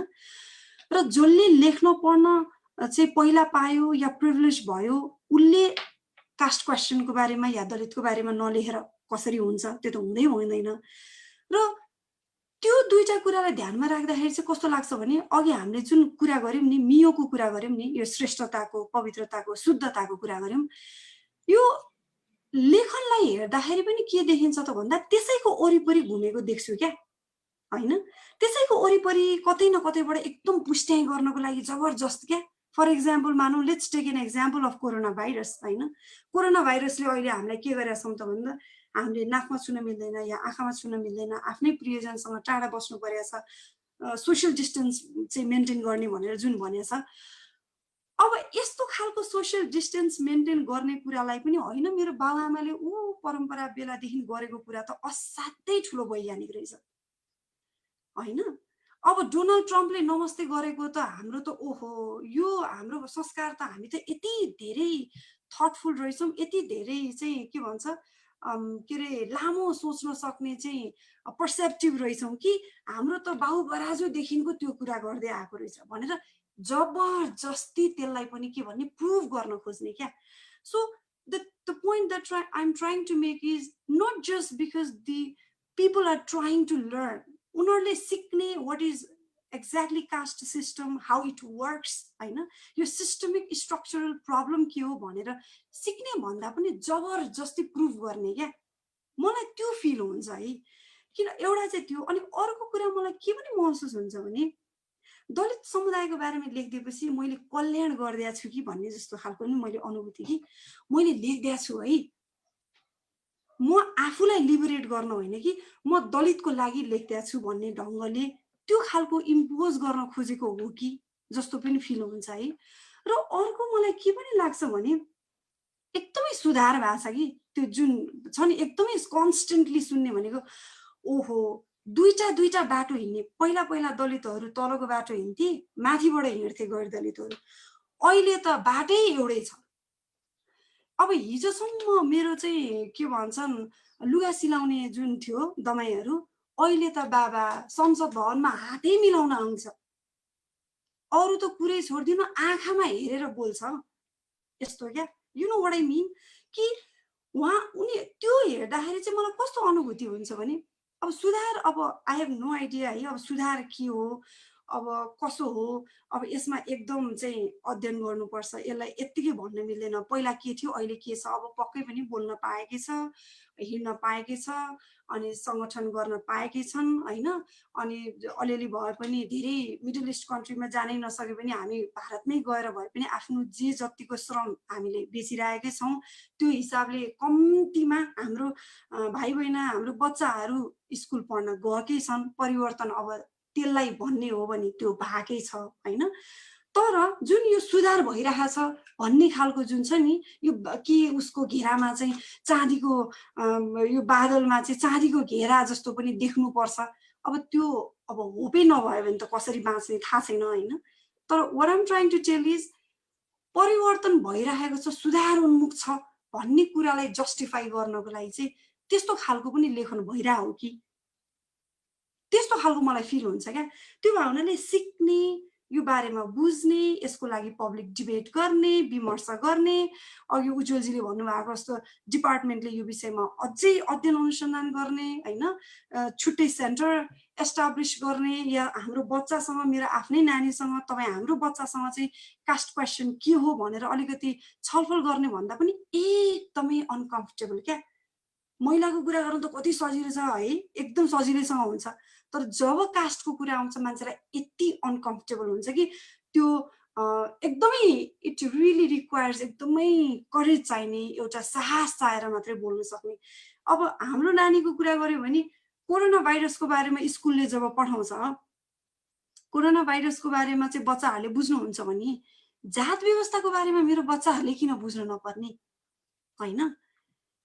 र जसले लेख्न पढ्न चाहिँ पहिला पायो या प्रिभिलेज भयो उसले कास्ट क्वेसनको बारेमा या दलितको बारेमा नलेखेर कसरी हुन्छ त्यो त हुँदै हुँदैन र त्यो दुईटा कुरालाई ध्यानमा राख्दाखेरि चाहिँ कस्तो लाग्छ भने अघि हामीले जुन कुरा गर्यौँ नि मियोको कुरा गर्यौँ नि यो श्रेष्ठताको पवित्रताको शुद्धताको कुरा गर्यौँ यो लेखनलाई हेर्दाखेरि पनि के देखिन्छ त भन्दा त्यसैको वरिपरि घुमेको देख्छु क्या होइन त्यसैको वरिपरि कतै न कतैबाट एकदम पुष्ट्याइ गर्नको लागि जबरजस्त क्या फर एक्जाम्पल मानौँ let's take an example of corona virus होइन कोरोना भाइरसले अहिले हामीलाई के गरेका छौँ त भन्दा हामीले नाकमा छुन मिल्दैन या आँखामा छुन मिल्दैन आफ्नै प्रियजनसँग टाढा बस्नु परेको छ सोसियल डिस्टेन्स चाहिँ मेन्टेन गर्ने भनेर जुन भनेको छ अब यस्तो खालको सोसियल डिस्टेन्स मेन्टेन गर्ने कुरालाई पनि होइन मेरो बाबुआमाले परम्परा बेलादेखि गरेको कुरा त असाध्यै ठुलो वैज्ञानिक रहेछ होइन अब डोनाल्ड ट्रम्पले नमस्ते गरेको त हाम्रो त ओहो यो हाम्रो संस्कार त हामी त यति धेरै थटफुल रहेछौँ यति धेरै चाहिँ के भन्छ के अरे लामो सोच्न सक्ने चाहिँ पर्सेप्टिभ रहेछौँ कि हाम्रो त बाउ बराजुदेखिको त्यो कुरा गर्दै आएको रहेछ भनेर जबरजस्ती त्यसलाई पनि के भन्ने प्रुभ गर्न खोज्ने क्या so the point that I'm trying to make is not just because the people are trying to learn उनीहरूले सिक्ने what is exactly caste system how it works हैन यो सिस्टमिक स्ट्रक्चरल प्रब्लम के हो भनेर सिक्ने भन्दा पनि जबरजस्ती प्रुभ गर्ने क्या मलाई त्यो फिल हुन्छ है किन एउटा चाहिँ त्यो अनि अर्को कुरा मलाई के पनि महसुस हुन्छ भने दलित समुदायको बारेमा लेख्दिएपछि मैले कल्याण गर्दिया छु कि भन्ने जस्तो खालको नि मैले अनुभूति कि मैले लेख्दिया छु है म आफूलाई लिबरेट गर्न होइन कि म दलितको लागि लेख्दिया छु भन्ने ढङ्गले त्यो खालको इम्पोज गर्न खोजेको हो कि जस्तो पनि फिल हुन्छ है। र अर्को मलाई के पनि लाग्छ भने एकदमै सुधार भएको छ कि त्यो जुन छ नि एकदमै कन्स्टेन्टली सुन्ने भनेको ओहो दुईटा बाटो हिँड्ने, पहिला दलितहरू तलको बाटो हिँड्थे, माथिबाट हिँड्थे गैर दलितहरू, अहिले त बाटै एउटै छ। अब हिजोसम्म मेरो चाहिँ के भन्छन् लुगा सिलाउने जुन थियो दमाईहरू, अहिले त बाबा संसद भवनमा हातै मिलाउन आउँछ। अरू त कुरै छोडिदिनु, आँखामा हेरेर बोल्छ। यस्तो क्या, you know what I mean, कि उनी त्यो हेर्दाखेरि चाहिँ मलाई कस्तो अनुभूति हुन्छ भने अब सुधार, अब आई हेभ नो आइडिया है, अब सुधार के हो, अब कसो हो, अब यसमा एकदम चाहिँ अध्ययन गर्नुपर्छ, यसलाई यत्तिकै भन्न मिल्दैन पहिला के थियो अहिले के छ। अब पक्कै पनि बोल्न पाएकै छ, हिँड्न पाएकै छ, अनि सङ्गठन गर्न पाएकै छन् होइन। अनि अलिअलि भए पनि धेरै मिडल इस्ट कन्ट्रीमा जानै नसके पनि हामी भारतमै गएर भए पनि आफ्नो जे जतिको श्रम हामीले बेचिरहेकै छौँ, त्यो हिसाबले कम्तीमा हाम्रो भाइ बहिनी हाम्रो बच्चाहरू स्कुल पढ्न गएकै छन्। परिवर्तन अब त्यसलाई भन्ने हो भने त्यो भएकै छ होइन। तर जुन यो सुधार भइरहेछ भन्ने खालको जुन छ नि, यो के उसको घेरामा चाहिँ चाँदीको यो बादलमा चाहिँ चाँदीको घेरा जस्तो पनि देख्नुपर्छ, अब त्यो अब होपै नभयो भने त कसरी बाँच्ने थाहा छैन होइन। तर what I'm trying to tell is परिवर्तन भइरहेको छ, सुधार उन्मुख छ भन्ने कुरालाई जस्टिफाई गर्नको लागि चाहिँ त्यस्तो खालको पनि लेखन भइरहेको हो कि, त्यस्तो खालको मलाई फिल हुन्छ क्या। त्यो भए हुनाले सिक्ने, यो बारेमा बुझ्ने, यसको लागि पब्लिक डिबेट गर्ने, विमर्श गर्ने, अघि उज्जवलजीले भन्नुभएको जस्तो डिपार्टमेन्टले यो विषयमा अझै अध्ययन अनुसन्धान गर्ने होइन, छुट्टै सेन्टर एस्टाब्लिस गर्ने, या हाम्रो बच्चासँग, मेरो आफ्नै नानीसँग, तपाईँ हाम्रो बच्चासँग चाहिँ कास्ट क्वेसन के हो भनेर अलिकति छलफल गर्ने भन्दा पनि एकदमै अनकम्फर्टेबल क्या। महिलाको कुरा गर्नु त कति सजिलो छ है, एकदम सजिलैसँग हुन्छ, तर जब कास्टको कुरा आउँछ मान्छेलाई यति अनकम्फर्टेबल हुन्छ कि त्यो एकदमै इट रियली रिक्वायर्स एकदमै करेज चाहिने, एउटा साहस चाहेर मात्रै बोल्न सक्ने। अब हाम्रो नानीको कुरा गर्यो भने कोरोना भाइरसको बारेमा स्कुलले जब पढाउँछ, कोरोना भाइरसको बारेमा चाहिँ बच्चाहरूले बुझ्नुहुन्छ भने जात व्यवस्थाको बारेमा मेरो बच्चाहरूले किन बुझ्नु नपर्ने होइन?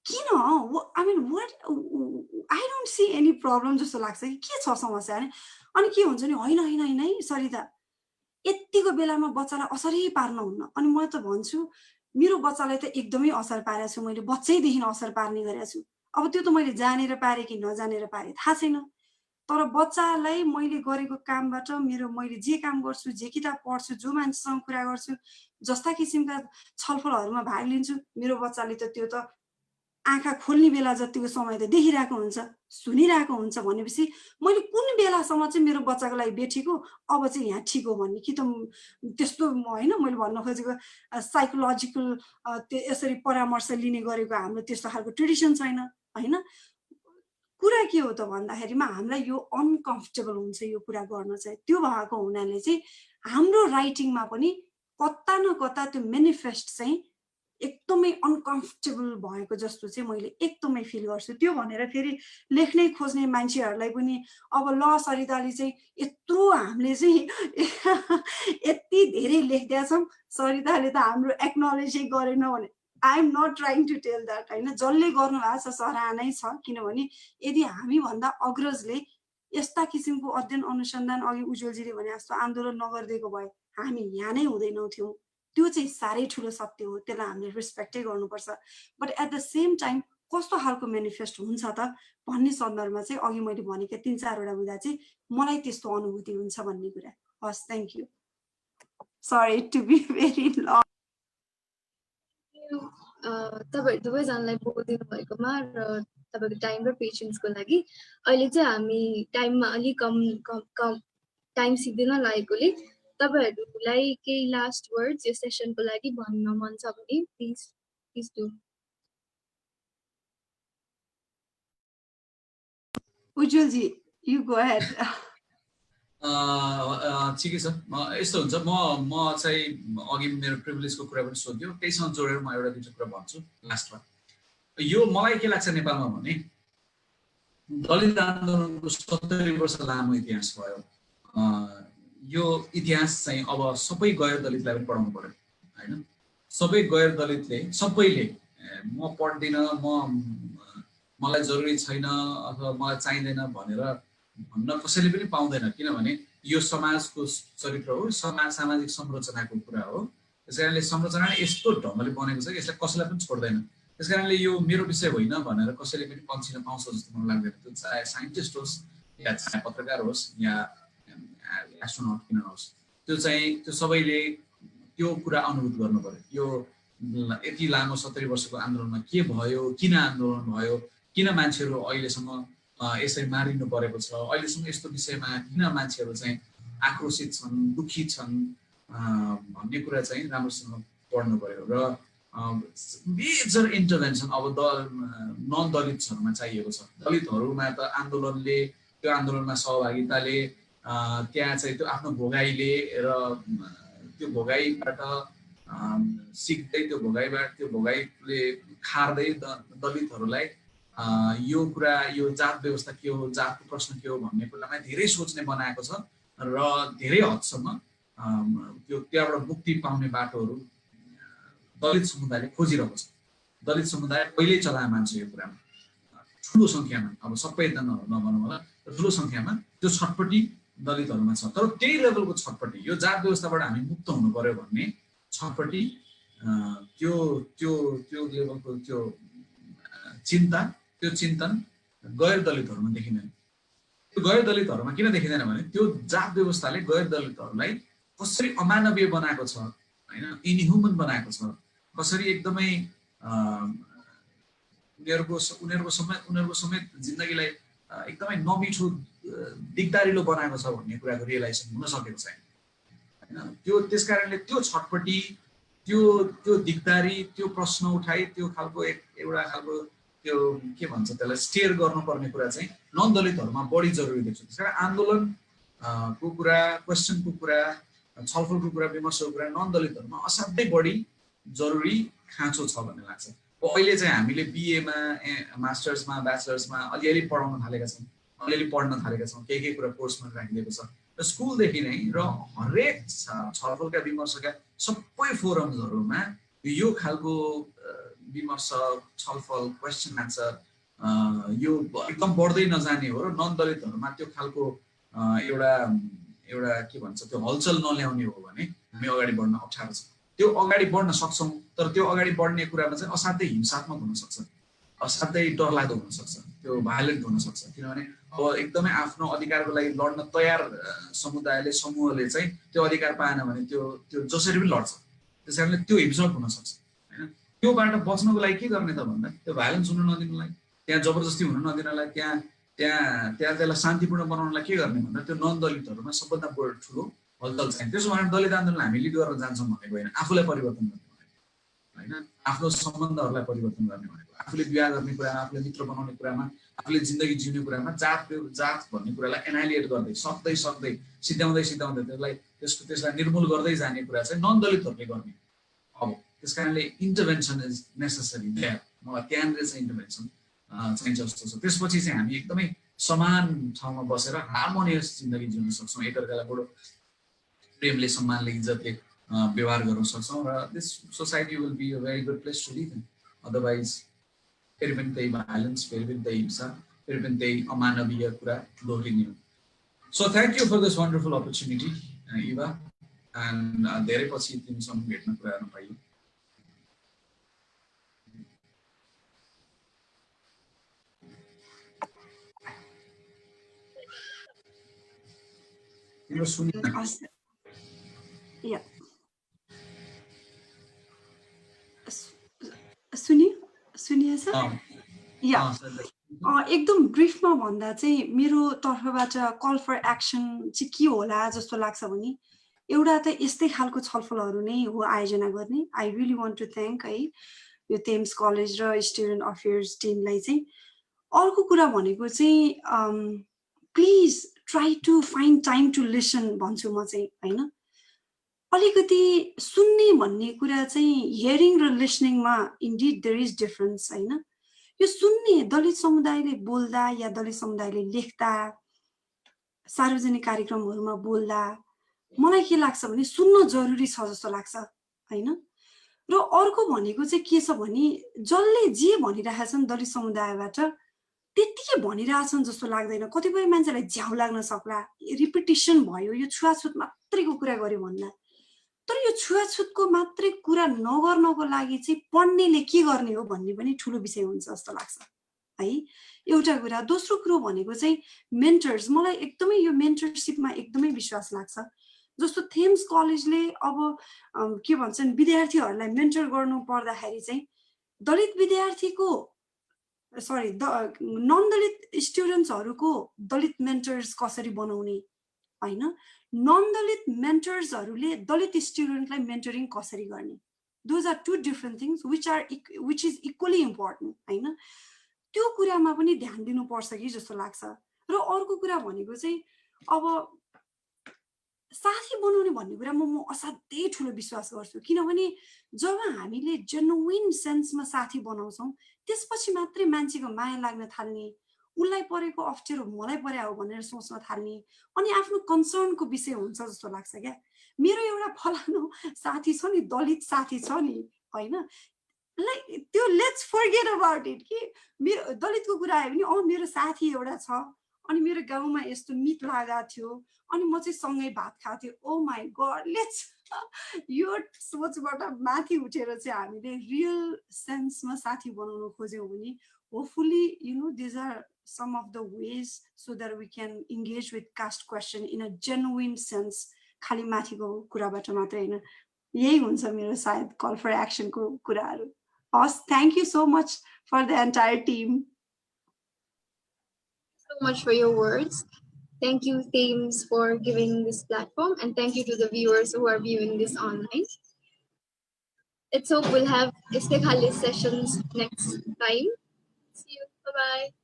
किन? I mean what, I don't see any problem जस्तो लाग्छ कि के छ समस्या भने। अनि के हुन्छ नि, होइन होइन होइन है सरिता, यतिको बेलामा बच्चालाई असरै पार्न हुन्न। अनि म त भन्छु मेरो बच्चालाई त एकदमै असर पारेको छु मैले, बच्चैदेखि असर पार्ने गरेको छु। अब त्यो त मैले जानेर पारेँ कि नजानेर पारेँ थाहा छैन, तर बच्चालाई मैले गरेको कामबाट, मैले जे काम गर्छु, जे किताब पढ्छु, जो मान्छेसँग कुरा गर्छु, जस्ता किसिमका छलफलहरूमा भाग लिन्छु, मेरो बच्चाले त त्यो त आँखा खोल्ने बेला जतिको समय त देखिरहेको हुन्छ, सुनिरहेको हुन्छ भनेपछि मैले कुन बेलासम्म चाहिँ मेरो बच्चाको लागि बेठेको, अब चाहिँ यहाँ ठिक हो भन्ने कि त त्यस्तो होइन। मैले भन्न खोजेको साइकोलोजिकल यसरी परामर्श लिने गरेको हाम्रो त्यस्तो खालको ट्रेडिसन छैन होइन। कुरा के हो त भन्दाखेरिमा हामीलाई यो अनकम्फर्टेबल हुन्छ यो कुरा गर्न चाहिँ। त्यो भएको हुनाले चाहिँ हाम्रो राइटिङमा पनि कता न कता त्यो मेनिफेस्ट चाहिँ एकदमै अनकम्फर्टेबल भएको जस्तो चाहिँ मैले एकदमै फिल गर्छु। त्यो भनेर फेरि लेख्नै खोज्ने मान्छेहरूलाई पनि अब ल सरिताले चाहिँ यत्रो हामीले चाहिँ यति धेरै लेख्दिया छौँ, सरिताले त हाम्रो एक्नोलेजै गरेन भने I am not trying to tell that होइन। जसले गर्नुभएको छ सराहनै छ, किनभने यदि हामीभन्दा अग्रजले यस्ता किसिमको अध्ययन अनुसन्धान अघि उज्जवलजीले भने जस्तो आन्दोलन नगरिदिएको भए हामी यहाँ नै हुँदैनौ थियौँ। त्यो चाहिँ साह्रै ठुलो सत्य हो, त्यसलाई हामीले रेस्पेक्टै गर्नुपर्छ। But at the same time कस्तो खालको मेनिफेस्ट हुन्छ त भन्ने सन्दर्भमा चाहिँ अघि मैले भनेको 3-4वटा बुझा चाहिँ मलाई त्यस्तो अनुभूति हुन्छ भन्ने कुरा। हस्, thank you. Sorry to be very long. तपाईहरु दुवैजनालाई बोलिदिनु भएकोमा र तपाईको टाइम र पेशेन्सको लागि। अहिले चाहिँ हामी टाइममा अलि कम टाइम सिक्दैन लागेकोले तपाईहरुलाई केही लास्ट वर्ड्स यो सेसनको लागि भन्न मन छ भने प्लिज डु। उज्जवलजी यु गो अहेड। ठिकै छ। यस्तो हुन्छ, म चाहिँ अघि मेरो प्रिभिलेजको कुरा पनि सोध्यो, त्यहीसँग जोडेर म एउटा दुईवटा कुरा भन्छु लास्टमा। यो मलाई के लाग्छ नेपालमा भने दलित आन्दोलनको 70 वर्ष लामो इतिहास भयो। यो इतिहास चाहिँ अब सबै गैर दलितलाई पनि पढाउनु पर्यो हैन। सबै गैर दलितले सबैले म पढ्दिन, मलाई जरुरी छैन अथवा मलाई चाहिँदैन भनेर भन्न कसैले पनि पाउँदैन, किनभने यो समाजको चरित्र हो, सामाजिक संरचनाको कुरा हो। त्यसकारणले संरचना यस्तो ढङ्गले बनेको छ कि यसलाई कसैलाई पनि छोड्दैन। त्यसकारणले यो मेरो विषय होइन भनेर कसैले पनि पन्छिन पाउँछ जस्तो मलाई लाग्दैन। त्यो चाहे साइन्टिस्ट होस् या चाहे पत्रकार होस् या एस्ट्रोनट किन नहोस्, त्यो चाहिँ त्यो सबैले त्यो कुरा अनुभूत गर्नु पर्यो। यो यति लामो 70 वर्षको आन्दोलनमा के भयो, किन आन्दोलन भयो, किन मान्छेहरू अहिलेसम्म यसरी मारिनु परेको छ, अहिलेसम्म यस्तो विषयमा किन मान्छेहरू चाहिँ आक्रोशित छन्, दुखी छन् भन्ने कुरा चाहिँ राम्रोसँग पढ्नु पर्यो। र मेजर इन्टरभेन्सन अब नन दलितहरूमा चाहिएको छ। दलितहरूमा त आन्दोलनले, त्यो आन्दोलनमा सहभागिताले, त्यहाँ चाहिँ त्यो आफ्नो भोगाइले र त्यो भोगाइबाट सिक्दै, त्यो भोगाइले खार्दै दलितहरूलाई यो कुरा, यो जात व्यवस्था के हो, जातको प्रश्न के हो भन्ने कुरामा धेरै सोच्ने बनाएको छ। र धेरै हदसम्म त्यो त्यहाँबाट मुक्ति पाउने बाटोहरू दलित समुदायले खोजिरहेको छ। दलित समुदाय पहिल्यै चलाएमान छ यो कुरामा, ठुलो सङ्ख्यामा, अब सबै त नभनौँ होला, ठुलो सङ्ख्यामा त्यो छटपट्टि दलितहरूमा छ। तर त्यही लेभलको छटपट्टि, यो जात व्यवस्थाबाट हामी मुक्त हुनु पर्यो भन्ने छटपट्टि, त्यो लेभलको त्यो चिन्ता, त्यो चिन्तन गैर दलितहरूमा देखिँदैन। त्यो गैर दलितहरूमा किन देखिँदैन भने त्यो जात व्यवस्थाले गैर दलितहरूलाई कसरी अमानवीय बनाएको छ हैन, इनह्युमन बनाएको छ, कसरी एकदमै उनीहरूको समेत जिन्दगीलाई एकदमै नमिठो दिगदारिलो बनाएको छ भन्ने कुराको रियलाइजेसन हुन सकेको छैन हैन। त्यो त्यसकारणले त्यो छटपट्टि, त्यो दिगदारी, त्यो प्रश्न उठाइ, त्यो खालको एउटा खालको त्यो के भन्छ त्यसलाई स्टेयर गर्नुपर्ने कुरा चाहिँ नन दलितहरूमा बढी जरुरी देख्छु। त्यसकारण आन्दोलनको कुरा, क्वेसनको कुरा, छलफलको कुरा, विमर्शको कुरा नन दलितहरूमा असाध्यै बढी जरुरी खाँचो छ भन्ने लाग्छ। अहिले चाहिँ हामीले बिएमा, मास्टर्समा, ब्याचलर्समा अलिअलि पढाउन थालेका छौँ, अलिअलि पढ्न थालेका छौँ, के कुरा कोर्समा राखिदिएको छ। र स्कुलदेखि नै र हरेक छलफलका विमर्शका सबै फोरमहरूमा यो खालको विमर्श, छलफल, क्वेसन आन्सर यो एकदम बढ्दै नजाने हो। र नन दलितहरूमा त्यो खालको एउटा के भन्छ त्यो हलचल नल्याउने हो भने हामी अगाडि बढ्न अप्ठ्यारो छ। त्यो अगाडि बढ्न सक्छौँ, तर त्यो अगाडि बढ्ने कुरामा चाहिँ असाध्यै हिंसात्मक हुन सक्छ, असाध्यै डरलाग्दो हुन सक्छ, त्यो भायोलेन्ट हुन सक्छ। किनभने अब एकदमै आफ्नो अधिकारको लागि लड्न तयार समुदायले, समूहले चाहिँ त्यो अधिकार पाएन भने त्यो जसरी पनि लड्छ। त्यसकारणले त्यो हिंसक हुन सक्छ हैन। त्योबाट बच्नको लागि के गर्ने त भन्दा त्यो भायोलेन्स हुन नदिनलाई, त्यहाँ जबरजस्ती हुन नदिनलाई, त्यहाँ त्यसलाई शान्तिपूर्ण बनाउनलाई के गर्ने भन्दा त्यो नन दलितहरूमा सबभन्दा बढी ठुलो हलचल चाहिँ। त्यसो भने दलित आन्दोलन हामी लिड गरेर जान्छौँ भनेको होइन, आफूलाई परिवर्तन गर्ने भनेको होइन, आफ्नो सम्बन्धहरूलाई परिवर्तन गर्ने भनेको, आफूले बिहा गर्ने कुरामा, आफूले मित्र बनाउने कुरामा, आफूले जिन्दगी जिउने कुरामा जात भन्ने कुरालाई एनालिएट गर्दै सक्दै सिद्ध्याउँदै त्यसलाई निर्मूल गर्दै जाने कुरा चाहिँ नन दलितहरूले गर्ने अब। त्यसकारणले इन्टरभेन्सन इज नेसेसरी देयर। मलाई त्यहाँनिर चाहिँ इन्टरभेन्सन चाहिन्छ जस्तो छ। त्यसपछि चाहिँ हामी एकदमै समान ठाउँमा बसेर हार्मोनियस जिन्दगी जिउन सक्छौँ, एकअर्कालाई बडो प्रेमले, सम्मानले, इज्जतले व्यवहार गर्न सक्छौँ। र this society will be a very good place to live in. Otherwise फेरि पनि त्यही भायोलेन्स, फेरि पनि त्यही हिंसा, फेरि पनि त्यही अमानवीय कुरा दोहोरिने हो। So thank you for this wonderful opportunity Eva, and धेरै पछि तिमीसँग भेट्न कुराहरू पाइयो। सुनिया छ या एकदम ब्रिफमा भन्दा चाहिँ मेरो तर्फबाट कल फर एक्सन चाहिँ के होला जस्तो लाग्छ भने एउटा त यस्तै खालको छलफलहरू नै हो आयोजना गर्ने। I really want to thank है यो थेम्स कलेज र स्टुडेन्ट अफेयर्स टिमलाई चाहिँ। अर्को कुरा भनेको चाहिँ please try to find time to listen भन्छु म चाहिँ होइन। अलिकति सुन्ने भन्ने कुरा चाहिँ हियरिङ र लिसनिङमा इन्डिड देयर इज डिफरेन्स होइन। यो सुन्ने, दलित समुदायले बोल्दा या दलित समुदायले लेख्दा, सार्वजनिक कार्यक्रमहरूमा बोल्दा मलाई के लाग्छ भने सुन्न जरुरी छ जस्तो लाग्छ हैन। र अर्को भनेको चाहिँ के छ भने जसले जे भनिरहेछन् दलित समुदायबाट त्यतिकै भनिरहेछन् जस्तो लाग्दैन। कतिपय मान्छेलाई झ्याउ लाग्न सक्ला, रिपिटिसन भयो, यो छुवाछुत मात्रैको कुरा गर्यो भन्दा। तर यो छुवाछुतको मात्रै कुरा नगर्नको लागि चाहिँ पढ्नेले के गर्ने हो भन्ने पनि ठुलो विषय हुन्छ जस्तो लाग्छ है, एउटा कुरा। दोस्रो कुरो भनेको चाहिँ मेन्टर्स। मलाई एकदमै यो मेन्टरसिपमा एकदमै विश्वास लाग्छ। जस्तो थेम्स कलेजले अब के भन्छन् विद्यार्थीहरूलाई मेन्टर गर्नु पर्दाखेरि चाहिँ दलित विद्यार्थीको नन दलित स्टुडेन्ट्सहरूको दलित मेन्टर्स कसरी बनाउने हैन, नन दलित मेन्टर्सहरूले दलित स्टुडेन्टलाई मेन्टरिङ कसरी गर्ने, those are two different things which is equally important हैन। त्यो कुरामा पनि ध्यान दिनुपर्छ कि जस्तो लाग्छ। र अर्को कुरा भनेको चाहिँ अब साथी बनाउने भन्ने कुरामा म असाध्यै ठुलो विश्वास गर्छु। किनभने जब हामीले जेन्युइन सेन्समा साथी बनाउँछौँ त्यसपछि मात्रै मान्छेको माया लाग्न थाल्ने, उसलाई परेको अप्ठ्यारो मलाई पर्या हो भनेर सोच्न थाल्ने, अनि आफ्नो कन्सर्नको विषय हुन्छ जस्तो लाग्छ क्या। मेरो एउटा फलानु साथी छ नि, दलित साथी छ नि हैन, लाइक त्यो लेट्स फर्गेट अबाउट इट कि मेरो दलितको कुरा आयो भने मेरो साथी एउटा छ, अनि मेरो गाउँमा यस्तो मित लागेको थियो, अनि म चाहिँ सँगै भात खाएको थिएँ। ओ माई गड, लेट्स यो सोचबाट माथि उठेर चाहिँ हामीले रियल सेन्समा साथी बनाउन खोज्यौँ भने hopefully these are some of the ways so that we can engage with caste question in a genuine sense, खाली माथिको कुराबाट मात्रै हैन। यही हुन्छ मेरो सायद कल फर एक्सनको कुराहरू। हस्, thank you so much for the entire team. So much for your words. Thank you, Thames, for giving this platform, and thank you to the viewers who are viewing this online. Let's hope we'll have Istikhali sessions next time. See you. Bye-bye.